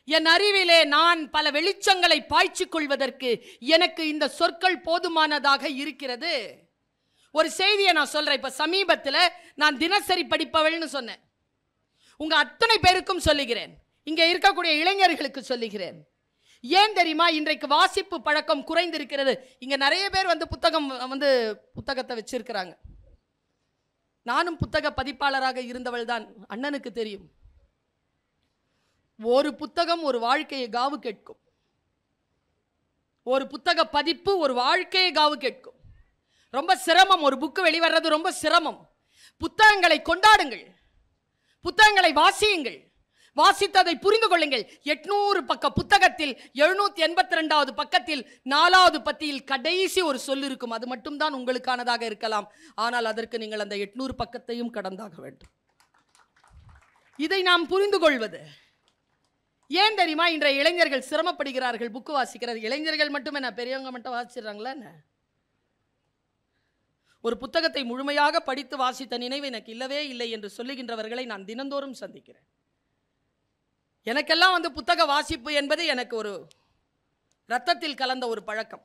என் அறிவிலே நான் பல வெளிச்சங்களை பாய்ச்சிக் கொள்வதற்கு எனக்கு இந்த சொற்கள் போதுமானதாக இருக்கிறது. ஒரு செய்தியை நான் சொல்றேன். இப்ப சமீபத்தில் நான் தினசரி படிப்பவள்னு சொன்னேன். உங்க அத்தனை பேருக்கும் சொல்லுகிறேன், இங்க இருக்கக்கூடிய இளைஞர்களுக்கு சொல்லுகிறேன். ஏன் தெரியுமா? இன்றைக்கு வாசிப்பு பழக்கம் குறைந்திருக்கிறது. இங்க நிறைய பேர் புத்தகத்தை வச்சிருக்கிறாங்க. நானும் புத்தக பதிப்பாளராக இருந்தவள் தான், அண்ணனுக்கு தெரியும். ஒரு புத்தகம் ஒரு வாழ்க்கையை காவு கேட்கும். ஒரு புத்தக பதிப்பு ஒரு வாழ்க்கையை காவு கேட்கும். ரொம்ப சிரமம். ஒரு புக்கு வெளிவர்றது ரொம்ப சிரமம். புத்தகங்களை கொண்டாடுங்கள், புத்தகங்களை வாசியுங்கள், வாசித்ததை புரிந்து கொள்ளுங்கள். 800 பக்க புத்தகத்தில் 782வது பக்கத்தில் 4வது பத்தியில் கடைசி ஒரு சொல் இருக்கும். அது மட்டும்தான் உங்களுக்கானதாக இருக்கலாம். ஆனால் அதற்கு நீங்கள் அந்த 800 பக்கத்தையும் கடந்தாக வேண்டும். இதை நாம் புரிந்து கொள்வது ஏன் தெரியுமா? இன்றைய இளைஞர்கள் சிரமப்படுகிறார்கள் புக்கு வாசிக்கிறது. இளைஞர்கள் மட்டுமே, நான் பெரியவங்க மட்டும் வாசிச்சிடறாங்களா? ஒரு புத்தகத்தை முழுமையாக படித்து வாசித்த நினைவு எனக்கு இல்லவே இல்லை என்று சொல்லுகின்றவர்களை நான் தினந்தோறும் சந்திக்கிறேன். எனக்கெல்லாம் புத்தக வாசிப்பு என்பது எனக்கு ஒரு இரத்தத்தில் கலந்த ஒரு பழக்கம்.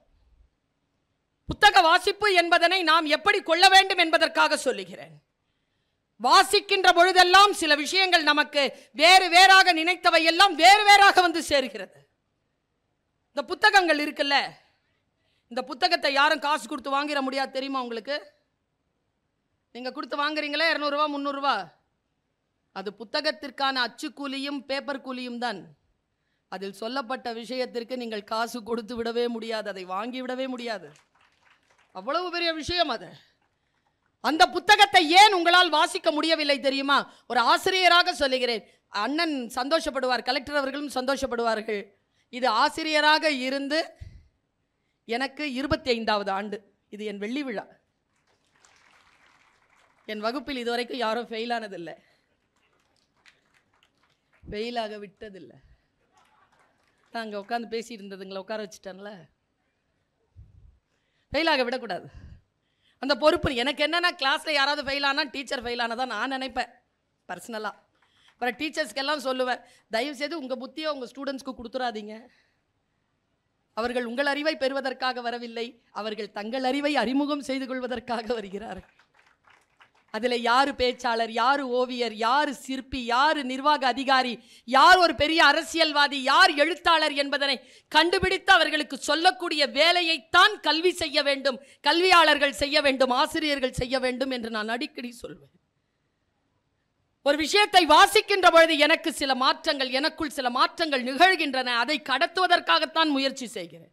புத்தக வாசிப்பு என்பதனை நாம் எப்படி கொள்ள வேண்டும் என்பதற்காக சொல்லுகிறேன். வாசிக்கின்ற பொழுதெல்லாம் சில விஷயங்கள் நமக்கு வேறு வேறாக நினைத்தவை எல்லாம் வேறு வேறாக சேர்கிறது. இந்த புத்தகங்கள் இருக்குல்ல, இந்த புத்தகத்தை யாரும் காசு கொடுத்து வாங்கிட முடியாது, தெரியுமா உங்களுக்கு? நீங்க கொடுத்து வாங்குறீங்களே 200 ரூபா 300 ரூபா, அது புத்தகத்திற்கான அச்சு கூலியும் பேப்பர் கூலியும் தான். அதில் சொல்லப்பட்ட விஷயத்திற்கு நீங்கள் காசு கொடுத்து விடவே முடியாது, அதை வாங்கி விடவே முடியாது. அவ்வளவு பெரிய விஷயம் அது. அந்த புத்தகத்தை ஏன் உங்களால் வாசிக்க முடியவில்லை தெரியுமா? ஒரு ஆசிரியராக சொல்லுகிறேன், அண்ணன் சந்தோஷப்படுவார், கலெக்டர் அவர்களும் சந்தோஷப்படுவார்கள். இது ஆசிரியராக இருந்து எனக்கு 25வது ஆண்டு. இது என் வெள்ளி விழா. என் வகுப்பில் இதுவரைக்கும் யாரும் ஃபெயில் ஆனதில்லை, ஃபெயிலாக விட்டதில்லை. அங்கே உட்காந்து பேசிட்டு இருந்ததுங்களை உட்கார வச்சுட்டாங்களே, ஃபெயிலாக விடக்கூடாது. அந்த பொறுப்பு எனக்கு என்னென்னா, கிளாஸில் யாராவது ஃபெயில் ஆனால் டீச்சர் ஃபெயில் ஆனதான் நான் நினைப்பேன் பர்சனலாக. அப்புறம் டீச்சர்ஸ்க்கெல்லாம் சொல்லுவேன், தயவுசெய்து உங்கள் புத்தியை உங்கள் ஸ்டூடெண்ட்ஸ்க்கு கொடுத்துடாதீங்க. அவர்கள் உங்கள் அறிவை பெறுவதற்காக வரவில்லை, அவர்கள் தங்கள் அறிவை அறிமுகம் செய்து கொள்வதற்காக வருகிறார்கள். அதில் யாரு பேச்சாளர், யாரு ஓவியர், யாரு சிற்பி, யாரு நிர்வாக அதிகாரி, யார் ஒரு பெரிய அரசியல்வாதி, யார் எழுத்தாளர் என்பதனை கண்டுபிடித்து அவர்களுக்கு சொல்லக்கூடிய வேலையைத்தான் கல்வி செய்ய வேண்டும், கல்வியாளர்கள் செய்ய வேண்டும், ஆசிரியர்கள் செய்ய வேண்டும் என்று நான் அடிக்கடி சொல்வேன். ஒரு விஷயத்தை வாசிக்கின்ற பொழுது எனக்கு சில மாற்றங்கள், எனக்குள் சில மாற்றங்கள் நிகழ்கின்றன. அதை கடத்துவதற்காகத்தான் முயற்சி செய்கிறேன்.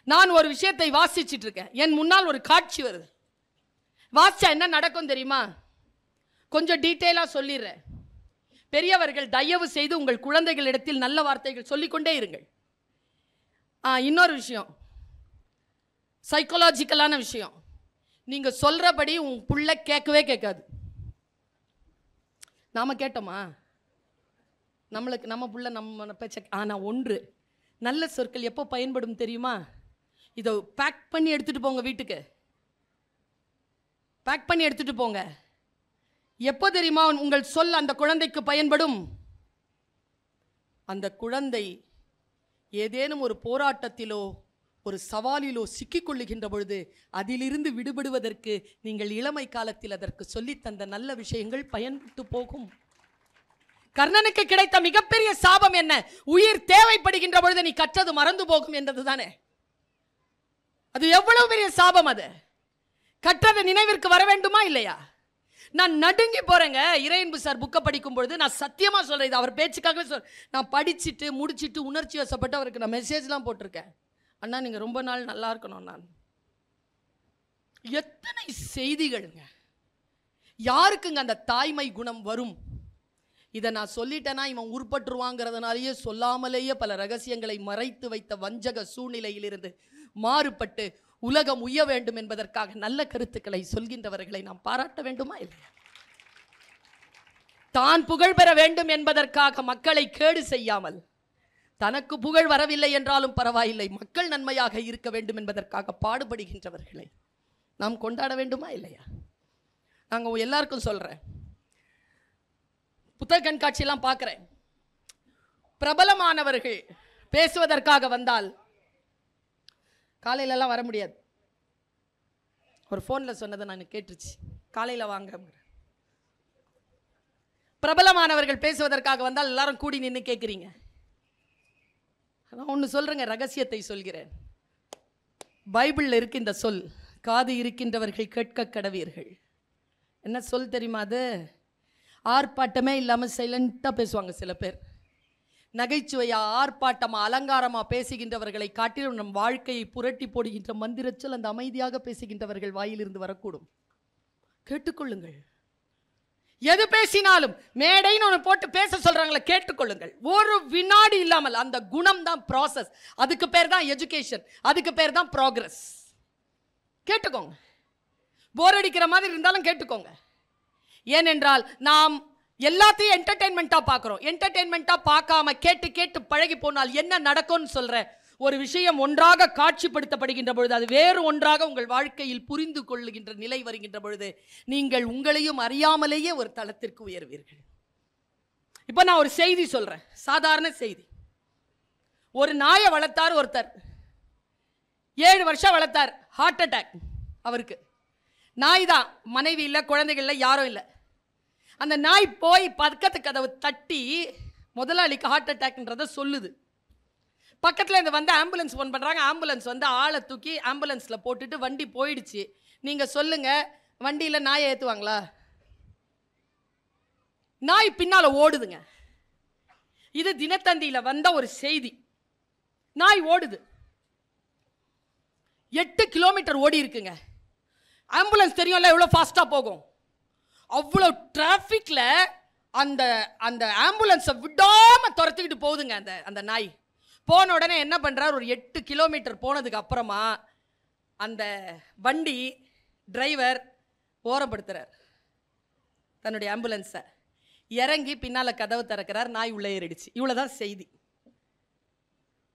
நான் ஒரு விஷயத்தை வாசிச்சுட்டு இருக்கேன், என் முன்னால் ஒரு காட்சி வருது. வாசிச்சா என்ன நடக்கும் தெரியுமா? கொஞ்சம் டீட்டெயிலாக சொல்லிடுறேன். பெரியவர்கள் தயவு செய்து உங்கள் குழந்தைகளிடத்தில் நல்ல வார்த்தைகள் சொல்லிக்கொண்டே இருங்கள். இன்னொரு விஷயம், சைக்காலஜிக்கலான விஷயம், நீங்கள் சொல்கிறபடி உன் புள்ள கேட்கவே கேட்காது. நாம் கேட்டோமா? நம்ம புள்ள நம்ம பேச்ச. ஆனால் ஒன்று, நல்ல சொற்கள் எப்போ பயன்படும் தெரியுமா? இதை பேக் பண்ணி எடுத்துகிட்டு போங்க வீட்டுக்கு, பேக் பண்ணி எடுத்துகிட்டு போங்க. எப்போ தெரியுமா உங்கள் சொல் அந்த குழந்தைக்கு பயன்படும்? அந்த குழந்தை ஏதேனும் ஒரு போராட்டத்திலோ ஒரு சவாலிலோ சிக்கிக்கொள்ளுகின்ற பொழுது அதிலிருந்து விடுபடுவதற்கு நீங்கள் இளமை காலத்தில் அதற்கு சொல்லித்தந்த நல்ல விஷயங்கள் பயன்பட்டு போகும். கர்ணனுக்கு கிடைத்த மிகப்பெரிய சாபம் என்ன? உயிர் தேவைப்படுகின்ற பொழுது நீ கற்றது மறந்து போகும் என்றது தானே. அது எவ்வளவு பெரிய சாபம்! அது கற்றது நினைவிற்கு வர வேண்டுமா இல்லையா? நான் நடுங்கி போறேங்க. இறையன்பு சார் புக்கை படிக்கும் பொழுது நான் சத்தியமா சொல்றேன், இது அவர் பேச்சுக்காகவே நான் படிச்சுட்டு முடிச்சுட்டு உணர்ச்சி வசப்பட்டு அவருக்கு நான் மெசேஜ்லாம் போட்டிருக்கேன். அண்ணா நீங்க ரொம்ப நாள் நல்லா இருக்கணும். நான் எத்தனை செய்திகள்ங்க, யாருக்குங்க அந்த தாய்மை குணம் வரும்? இதை நான் சொல்லிட்டேன்னா இவன் உருப்பட்டுருவாங்கிறதுனாலேயே சொல்லாமலேயே பல ரகசியங்களை மறைத்து வைத்த வஞ்சக சூழ்நிலையிலிருந்து மாறுபட்டு உலகம் உய்ய வேண்டும் என்பதற்காக நல்ல கருத்துக்களை சொல்கின்றவர்களை நாம் பாராட்ட வேண்டுமா இல்லையா? தான் புகழ் பெற வேண்டும் என்பதற்காக மக்களை கேடு செய்யாமல், தனக்கு புகழ் வரவில்லை என்றாலும் பரவாயில்லை, மக்கள் நன்மையாக இருக்க வேண்டும் என்பதற்காக பாடுபடுகின்றவர்களை நாம் கொண்டாட வேண்டுமா இல்லையா? நாங்கள் எல்லாருக்கும் சொல்கிறேன், புத்தக கண்காட்சியெல்லாம் பார்க்குறேன், பிரபலமானவர்கள் பேசுவதற்காக வந்தால் காலையிலலாம் வர முடியாது. ஒரு ஃபோனில் சொன்னதை நான் கேட்டுருச்சு, காலையில் வாங்க. பிரபலமானவர்கள் பேசுவதற்காக வந்தால் எல்லாரும் கூடி நின்று கேட்குறீங்க. நான் ஒன்று சொல்கிறேங்க, ரகசியத்தை சொல்கிறேன். பைபிளில் இருக்கு இந்த சொல், காது இருக்கின்றவர்கள் கேட்க கடவீர்கள். என்ன சொல் தெரியுமா? அது ஆர்ப்பாட்டமே இல்லாமல் சைலண்ட்டாக பேசுவாங்க சில பேர். நகைச்சுவையா, ஆர்ப்பாட்டமா, அலங்காரமா பேசுகின்றவர்களை காட்டிலும் நம் வாழ்க்கையை புரட்டி போடுகின்ற மந்திரச்சொல் அந்த அமைதியாக பேசுகின்றவர்கள் வாயிலிருந்து வரக்கூடும். கேட்டுக்கொள்ளுங்கள். எது பேசினாலும் மேடைன்னு ஒன்று போட்டு பேச சொல்றாங்களே, கேட்டுக்கொள்ளுங்கள். ஒரு வினாடி இல்லாமல். அந்த குணம் தான் ப்ராசஸ். அதுக்கு பேர் தான் எஜுகேஷன், அதுக்கு பேர் தான் ப்ராக்ரஸ். கேட்டுக்கோங்க. போர் அடிக்கிற மாதிரி இருந்தாலும் கேட்டுக்கோங்க. ஏனென்றால் நாம் எல்லாத்தையும் என்டர்டெயின்மெண்ட்டாக பார்க்குறோம். என்டர்டெயின்மெண்ட்டாக பார்க்காம கேட்டு கேட்டு பழகி போனால் என்ன நடக்கும்னு சொல்கிறேன். ஒரு விஷயம் ஒன்றாக காட்சிப்படுத்தப்படுகின்ற பொழுது அது வேறு ஒன்றாக உங்கள் வாழ்க்கையில் புரிந்து கொள்ளுகின்ற நிலை வருகின்ற பொழுது நீங்கள் உங்களையும் அறியாமலேயே ஒரு தளத்திற்கு உயர்வீர்கள். இப்போ நான் ஒரு செய்தி சொல்கிறேன், சாதாரண செய்தி. ஒரு நாயை வளர்த்தார் ஒருத்தர், 7 வருஷம் வளர்த்தார். ஹார்ட் அட்டாக் அவருக்கு. நாய் தான், மனைவி இல்லை, குழந்தைகள் இல்லை, யாரும் இல்லை. அந்த நாய் போய் பக்கத்து கதவு தட்டி முதலாளிக்கு ஹார்ட் அட்டாக்ன்றதை சொல்லுது. பக்கத்தில் இந்த வந்து ஆம்புலன்ஸ் ஃபோன் பண்ணுறாங்க. ஆம்புலன்ஸ் வந்து ஆளை தூக்கி ஆம்புலன்ஸில் போட்டுட்டு வண்டி போயிடுச்சு. நீங்கள் சொல்லுங்கள், வண்டியில் நாயை ஏற்றுவாங்களா? நாய் பின்னால் ஓடுதுங்க. இது தினத்தந்தியில் வந்த ஒரு செய்தி. நாய் ஓடுது, 8 கிலோமீட்டர் ஓடி இருக்குங்க. ஆம்புலன்ஸ் தெரியும்ல எவ்வளோ ஃபாஸ்ட்டாக போகும். அவ்வளோ டிராஃபிக்கில் அந்த அந்த ஆம்புலன்ஸை விடாமல் துரத்துக்கிட்டு போகுதுங்க அந்த நாய். போன உடனே என்ன பண்ணுறார், ஒரு 8 கிலோமீட்டர் போனதுக்கு அப்புறமா அந்த வண்டி டிரைவர் ஓரப்படுத்துகிறார் தன்னுடைய ஆம்புலன்ஸை. இறங்கி பின்னால் கதவு திறக்கிறார், நாய் உள்ளே ஏறிடுச்சு. இவ்வளோதான் செய்தி.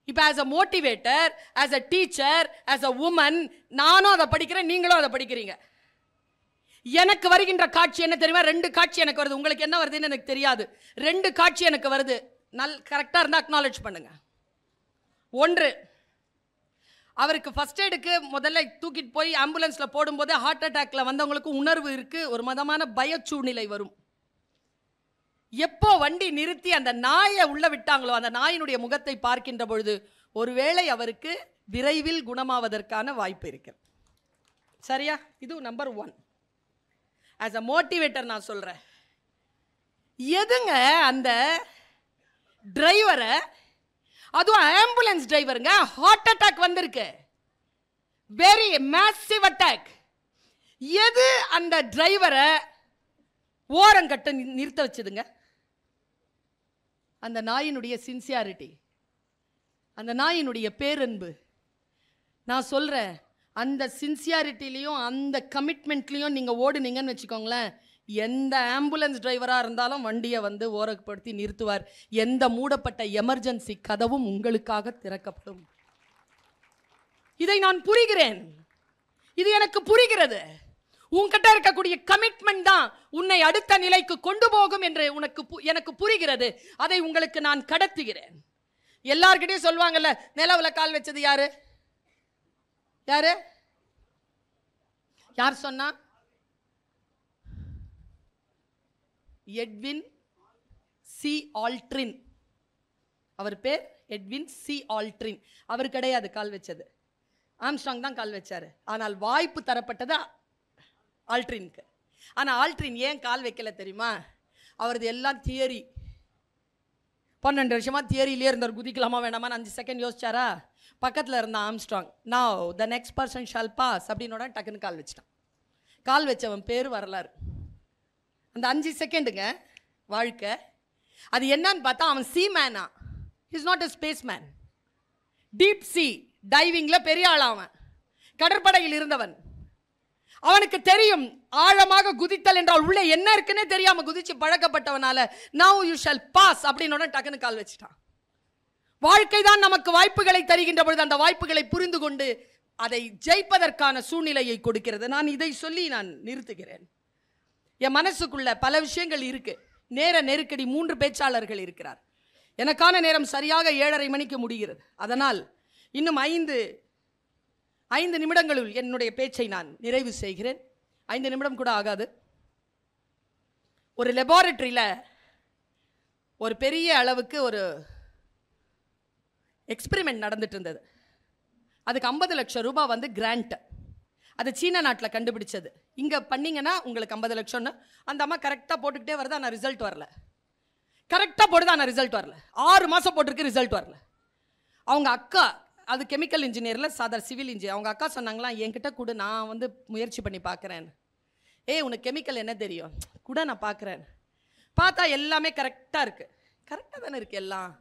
இப்போ as a motivator, as a teacher, as a woman, நானும் அதை படிக்கிறேன், நீங்களும் அதை படிக்கிறீங்க. எனக்கு வருகின்ற காட்சி என்ன தெரியுமா? 2 காட்சி எனக்கு வருது. உங்களுக்கு என்ன வருதுன்னு எனக்கு தெரியாது. 2 காட்சி எனக்கு வருது. கரெக்டாக இருந்தால் அக்னாலேஜ் பண்ணுங்க. ஒன்று, அவருக்கு ஃபர்ஸ்ட் எய்டுக்கு முதல்ல தூக்கிட்டு போய் ஆம்புலன்ஸ்ல போடும்போது ஹார்ட் அட்டாக்ல வந்தவங்களுக்கு உணர்வு இருக்கு, ஒரு மதமான பய சூழ்நிலை வரும். எப்போ வண்டி நிறுத்தி அந்த நாயை உள்ள விட்டாங்களோ அந்த நாயினுடைய முகத்தை பார்க்கின்ற பொழுது ஒருவேளை அவருக்கு விரைவில் குணமாவதற்கான வாய்ப்பு இருக்கு. சரியா? இது நம்பர் 1. ஆஸ் அ மோட்டிவேட்டர் நான் சொல்றேன், எதுங்க அந்த டிரைவரை, அதுவும் ஆம்புலன்ஸ் டிரைவருங்க, ஹார்ட் அட்டாக் வந்திருக்கு, வெரி மேசிவ் அட்டாக், எது அந்த டிரைவரை ஓரங்கட்ட நிறுத்த வச்சதுங்க? அந்த நாயினுடைய சின்சியாரிட்டி, அந்த நாயினுடைய பேரன்பு. நான் சொல்றேன், அந்த சின்சியாரிட்டிலையும் அந்த கமிட்மெண்ட்லையும் நீங்க ஓடுனீங்கன்னு வச்சுக்கோங்களேன், எந்த ஆம்புலன்ஸ் டிரைவராக இருந்தாலும் வண்டியை வந்து ஓரப்படுத்தி நிறுத்துவார். எந்த மூடப்பட்ட எமர்ஜென்சி கதவும் உங்களுக்காக திறக்கப்படும். இதை நான் புரிகிறேன், இது எனக்கு புரிகிறது. உன்கிட்ட இருக்கக்கூடிய கமிட்மெண்ட் தான் உன்னை அடுத்த நிலைக்கு கொண்டு போகும் என்று எனக்கு புரிகிறது. அதை உங்களுக்கு நான் கடத்துகிறேன். எல்லார்கிட்டையும் சொல்லுவாங்கல்ல, நிலவுல கால் வச்சது யாரு? யாரு? யார் சொன்னா? Edwin C Aldrin. அவர் பேர் எட்வின் சி ஆல்ட்ரின். அவர் கிடையாது கால் வச்சது, ஆம்ஸ்ட்ராங் தான் கால் வச்சாரு. ஆனால் வாய்ப்பு தரப்பட்டது ஆல்ட்ரினுக்கு. ஆனால் ஆல்ட்ரின் ஏன் கால் வைக்கல தெரியுமா? அவரது எல்லாம் தியரி. 12 வருஷமா தியரியிலே இருந்தார். குதிக்கலாமா வேண்டாமான்னு 5 செகண்ட் யோசிச்சாரா? பக்கத்தில் இருந்த Armstrong, now the next person shall pass அப்படின்னோட டக்குன்னு கால் வச்சிட்டான். கால் வச்சவன் பேர் வரலாறு. அந்த 5 செகண்டுங்க வாழ்க்கை. அது என்னன்னு பார்த்தா அவன் சி மேனா, is not a space man. Deep sea டைவிங்ல பெரிய ஆள், அவன் கடற்படையில் இருந்தவன். அவனுக்கு தெரியும் ஆழமாக குதித்தல் என்றால் உள்ளே என்ன இருக்குன்னே தெரியாம குதிச்சு பழக்கப்பட்டவனால நவ் யூ ஷால் பாஸ் அப்படின்னோட டக்குன்னு கால் வச்சிட்டான். வாழ்க்கை தான் நமக்கு வாய்ப்புகளை தருகின்ற பொழுது அந்த வாய்ப்புகளை புரிந்து கொண்டு அதை ஜெயிப்பதற்கான சூழ்நிலையை கொடுக்கிறது. நான் இதை சொல்லி நான் நிறுத்துகிறேன். என் மனசுக்குள்ள பல விஷயங்கள் இருக்கு. நேர நெருக்கடி, 3 பேச்சாளர்கள் இருக்கிறார். எனக்கான நேரம் சரியாக 7:30 மணிக்கு முடிகிறது. அதனால் இன்னும் 5 நிமிடங்களுள் என்னுடைய பேச்சை நான் நிறைவு செய்கிறேன். 5 நிமிடம் கூட ஆகாது. ஒரு லெபார்டரியில் ஒரு பெரிய அளவுக்கு ஒரு எக்ஸ்பெரிமெண்ட் நடந்துட்டு இருந்தது. அதுக்கு 50 லட்சம் ரூபாய் வந்து கிராண்ட். அது சீன நாட்டில் கண்டுபிடிச்சது. இங்கே பண்ணிங்கன்னா உங்களுக்கு 50 லட்சம்னு அந்த அம்மா கரெக்டாக போட்டுக்கிட்டே வருது. ஆனால் ரிசல்ட் வரல. கரெக்டாக போடுது, ஆனால் ரிசல்ட் வரல. 6 மாதம் போட்டிருக்கு, ரிசல்ட் வரல. அவங்க அக்கா, அது கெமிக்கல் இன்ஜினியரில் சாதாரண சிவில் இன்ஜினியர், அவங்க அக்கா சொன்னாங்களா, என்கிட்ட கூட நான் வந்து முயற்சி பண்ணி பார்க்குறேன். உனக்கு கெமிக்கல் என்ன தெரியும்? கூட நான் பார்க்குறேன். பார்த்தா எல்லாமே கரெக்டாக இருக்குது. கரெக்டாக தானே இருக்குது எல்லாம்.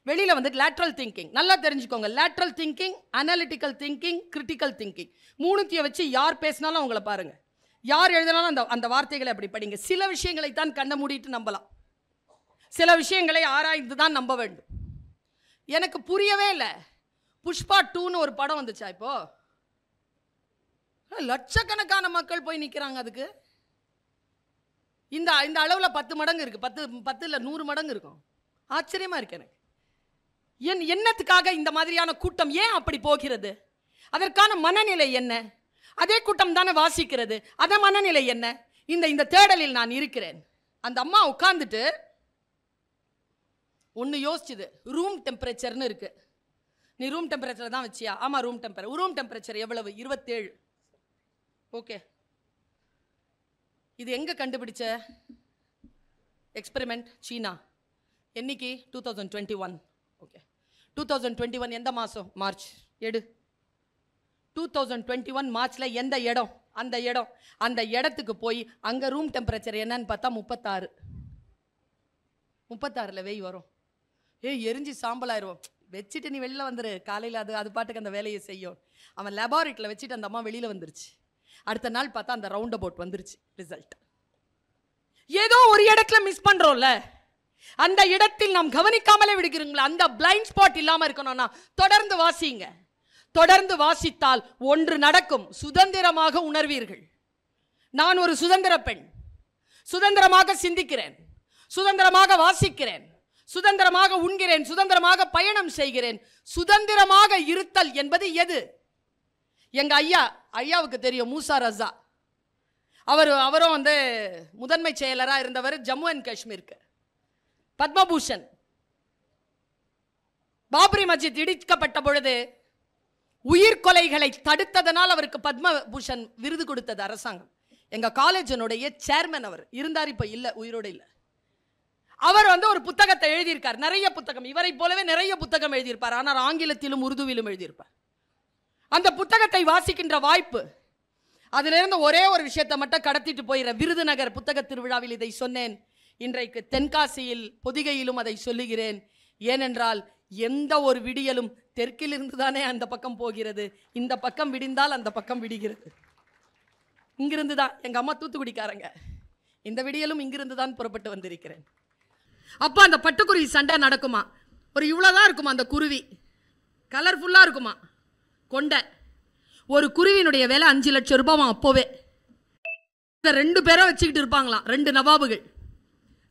வெளியில் வந்து லேட்ரல் திங்கிங், நல்லா தெரிஞ்சுக்கோங்க. Lateral thinking, analytical thinking, critical thinking, 3த்தையும் வச்சு யார் பேசினாலும் அவங்கள பாருங்கள், யார் எழுதினாலும் அந்த வார்த்தைகளை அப்படி படிங்க. சில விஷயங்களை தான் கண்ண மூடிட்டு நம்பலாம், சில விஷயங்களை ஆராய்ந்து தான் நம்ப வேண்டும். எனக்கு புரியவே இல்லை. புஷ்பா 2ன்னு ஒரு படம் வந்துச்சா? இப்போ லட்சக்கணக்கான மக்கள் போய் நிற்கிறாங்க. அதுக்கு இந்த அளவில் 10 மடங்கு இருக்கு. 10 இல்லை 100 மடங்கு இருக்கும். ஆச்சரியமா இருக்கு எனக்கு. என்னத்துக்காக இந்த மாதிரியான கூட்டம் ஏன் அப்படி போகிறது? அதற்கான மனநிலை என்ன? அதே கூட்டம் தானே வாசிக்கிறது. அதே மனநிலை என்ன? இந்த தேடலில் நான் இருக்கிறேன். அந்த அம்மா உட்கார்ந்துட்டு ஒன்று யோசிச்சுது. ரூம் டெம்பரேச்சர்னு இருக்கு. நீ ரூம் டெம்பரேச்சர் தான் வச்சியா? ஆமாம், ரூம் டெம்பரேச்சர் எவ்வளவு? 27. ஓகே, இது எங்கே கண்டுபிடிச்ச எக்ஸ்பெரிமெண்ட்? சீனா. என்னைக்கு? 2021. ஓகே, 2021 எந்த மாதம்? மார்ச். எடு. 2021 மார்ச்சில் எந்த இடம்? அந்த இடத்துக்கு போய் அங்கே ரூம் டெம்பரேச்சர் என்னன்னு பார்த்தா 36. 36ல் வெய் வரும். எரிஞ்சு சாம்பலாயிருவோம். வச்சுட்டு நீ வெளியில் வந்துரு, காலையில் அது பாட்டுக்கு அந்த வேலையை செய்யும். அவன் லெபார்ட்டரியில் வச்சுட்டு அந்த அம்மா வெளியில் வந்துருச்சு. அடுத்த நாள் பார்த்தா அந்த ரவுண்ட் அபவுட் வந்துருச்சு ரிசல்ட். ஏதோ ஒரு இடத்துல மிஸ் பண்ணுறோம்ல, அந்த இடத்தில் நாம் கவனிக்காமலே விடுகிறீங்களா? அந்த பிளைண்ட் ஸ்பாட் இல்லாமல் இருக்கணும்னா தொடர்ந்து வாசிங்க. தொடர்ந்து வாசித்தால் ஒன்று நடக்கும். சுதந்திரமாக உணர்வீர்கள். நான் ஒரு சுதந்திர பெண், சுதந்திரமாக சிந்திக்கிறேன், சுதந்திரமாக வாசிக்கிறேன், சுதந்திரமாக உண்கிறேன், சுதந்திரமாக பயணம் செய்கிறேன். சுதந்திரமாக இருத்தல் என்பது எது? எங்க ஐயாவுக்கு தெரியும், மூசா ரஸா. அவரும் வந்து முதன்மை செயலராக இருந்தவர் ஜம்மு அண்ட் காஷ்மீருக்கு. பத்மபூஷன். பாபரி மஸ்ஜித் இடிக்கப்பட்ட பொழுது உயிர் கொலைகளை தடுத்ததனால் அவருக்கு பத்மபூஷன் விருது கொடுத்தது அரசாங்கம். எங்க காலேஜனுடைய சேர்மன் அவர் இருந்தார், இப்ப இல்ல, உயிரோடு இல்ல. அவர் வந்து ஒரு புத்தகத்தை எழுதியிருக்கார், நிறைய புத்தகம், இவரை போலவே நிறைய புத்தகம் எழுதியிருப்பார். ஆனால் ஆங்கிலத்திலும் உருதுவிலும் எழுதியிருப்பார். அந்த புத்தகத்தை வாசிக்கின்ற வாய்ப்பு, அதிலிருந்து ஒரே ஒரு விஷயத்தை மட்டும் கடத்திட்டு போயிற. விருதுநகர் புத்தக திருவிழாவில் இதை சொன்னேன். இன்றைக்கு தென்காசியில் பொதிகையிலும் அதை சொல்லுகிறேன். ஏனென்றால் எந்த ஒரு விடியலும் தெற்கிலிருந்து தானே அந்த பக்கம் போகிறது. இந்த பக்கம் விடிந்தால் அந்த பக்கம் விடுகிறது. இங்கிருந்து தான் எங்க அம்மா தூத்துக்குடிக்காரங்க. இந்த விடியலும் இங்கிருந்து தான் புறப்பட்டு வந்திருக்கிறேன். அப்போ அந்த பட்டுக்குருவி சண்டை நடக்குமா? ஒரு இவ்வளோதான் இருக்குமா அந்த குருவி, கலர்ஃபுல்லாக இருக்குமா கொண்டை. ஒரு குருவினுடைய விலை 5 லட்சம் ரூபாய் அப்போவே. 2 பேரை வச்சுக்கிட்டு இருப்பாங்களாம், 2 நவாபுகள்.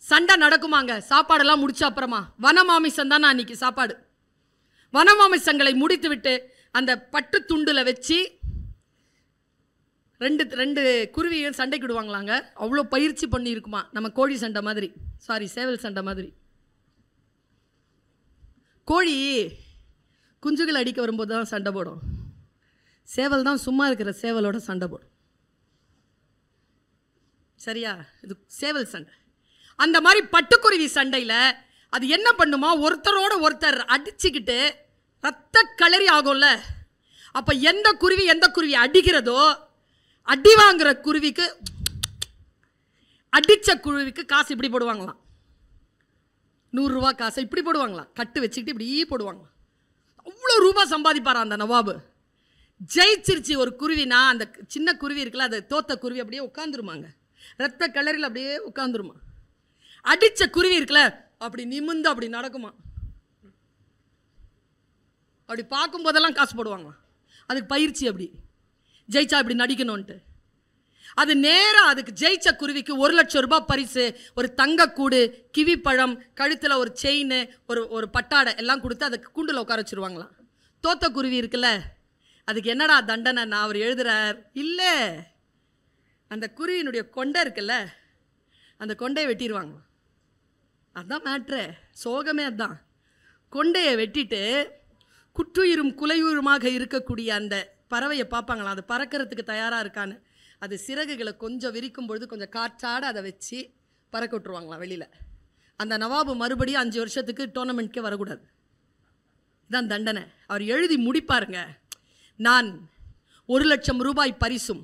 சண்டை நடக்குமாங்க. சாப்பாடெல்லாம் முடிச்ச அப்புறமா வனமாமிசம் தானே அன்னைக்கு சாப்பாடு. வனமாமிசங்களை முடித்து விட்டு அந்த பட்டு துண்டுல வச்சு 2 குருவியும் சண்டைக்கு விடுவாங்களாங்க. அவ்வளோ பயிற்சி பண்ணி இருக்குமா. நம்ம கோழி சண்டை மாதிரி, சேவல் சண்டை மாதிரி. கோழி குஞ்சுகள் அடிக்க வரும்போது தான் சண்டை போடும். சேவல் தான் சும்மா இருக்கிற சேவலோட சண்டை போடும். சரியா? இது சேவல் சண்டை. அந்த மாதிரி பட்டுக்குருவி சண்டையில் அது என்ன பண்ணுமா, ஒருத்தரோட ஒருத்தர் அடிச்சுக்கிட்டு ரத்த களரி ஆகும்ல. அப்போ எந்த குருவி அடிக்கிறதோ, அடி வாங்குற குருவிக்கு, அடித்த குருவிக்கு காசு இப்படி போடுவாங்களாம். 100 ரூபா காசை இப்படி போடுவாங்களாம், கட்டு வச்சுக்கிட்டு இப்படி போடுவாங்களாம். அவ்வளோ ரூபா சம்பாதிப்பாரா அந்த நவாபு. ஜெயிச்சிருச்சு ஒரு குருவினா, அந்த சின்ன குருவி இருக்குல்ல, அது தோத்த குருவி அப்படியே உட்காந்துருமாங்க, ரத்த கலரில் அப்படியே உட்காந்துருமா. அடித்த குருவி இருக்குல்ல, அப்படி நிமிந்து அப்படி நடக்குமா. அப்படி பார்க்கும் போதெல்லாம் காசு போடுவாங்களாம். அதுக்கு பயிற்சி, அப்படி ஜெயிச்சா இப்படி நடிக்கணும்ன்ட்டு. அது நேராக அதுக்கு ஜெயிச்ச குருவிக்கு 1 லட்சம் ரூபாய் பரிசு, ஒரு தங்கக்கூடு, கிவிப்பழம், கழுத்தில் ஒரு செயின், ஒரு பட்டாடை எல்லாம் கொடுத்து அதுக்கு கூண்டில் உட்கார வச்சுருவாங்களாம். தோத்த குருவி இருக்குல்ல, அதுக்கு என்னடா தண்டனை நான் அவர் எழுதுறார் இல்லை, அந்த குருவியினுடைய கொண்டை இருக்குல்ல, அந்த கொண்டையை வெட்டிடுவாங்க. அதுதான் மேட்ரு, சோகமே அதுதான். கொண்டையை வெட்டிட்டு குற்றுயிரும் குலையுயிருமாக இருக்கக்கூடிய அந்த பறவையை பார்ப்பாங்களாம். அது பறக்கிறதுக்கு தயாராக இருக்கான்னு. அது சிறகுகளை கொஞ்சம் விரிக்கும் பொழுது கொஞ்சம் காற்றாட அதை வச்சு பறக்க விட்டுருவாங்களாம் வெளியில். அந்த நவாபு மறுபடியும் 5 வருஷத்துக்கு டோர்னமெண்ட்கே வரக்கூடாது. இதுதான் தண்டனை. அவர் எழுதி முடிப்பாருங்க. நான் 1 லட்சம் ரூபாய் பரிசும்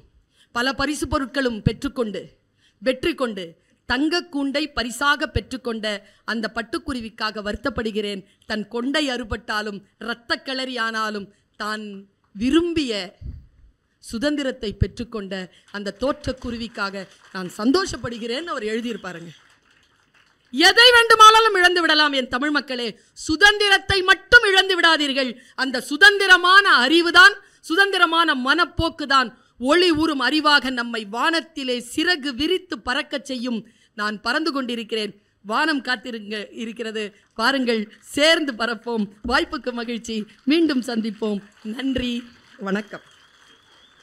பல பரிசு பொருட்களும் பெற்றுக்கொண்டு வெற்றி கொண்டு தங்கக்கூண்டை பரிசாக பெற்றுக்கொண்ட அந்த பட்டுக்குருவிக்காக வருத்தப்படுகிறேன். தன் கொண்டை அறுபட்டாலும் இரத்த கிளறி ஆனாலும் தான் விரும்பிய சுதந்திரத்தை பெற்றுக்கொண்ட அந்த தோற்ற குருவிக்காக நான் சந்தோஷப்படுகிறேன் அவர் எழுதியிருப்பாருங்க. எதை வேண்டுமானாலும் இழந்து விடலாம் என் தமிழ் மக்களே, சுதந்திரத்தை மட்டும் இழந்து விடாதீர்கள். அந்த சுதந்திரமான அறிவுதான், சுதந்திரமான மனப்போக்குதான் ஒளி ஊறும் அறிவாக நம்மை வானத்திலே சிறகு விரித்து பறக்க செய்யும். நான் பறந்து கொண்டிருக்கிறேன், வானம் காத்திருங்க இருக்கிறது, பாருங்கள், சேர்ந்து பறப்போம். வாய்ப்புக்கு மகிழ்ச்சி, மீண்டும் சந்திப்போம். நன்றி, வணக்கம்.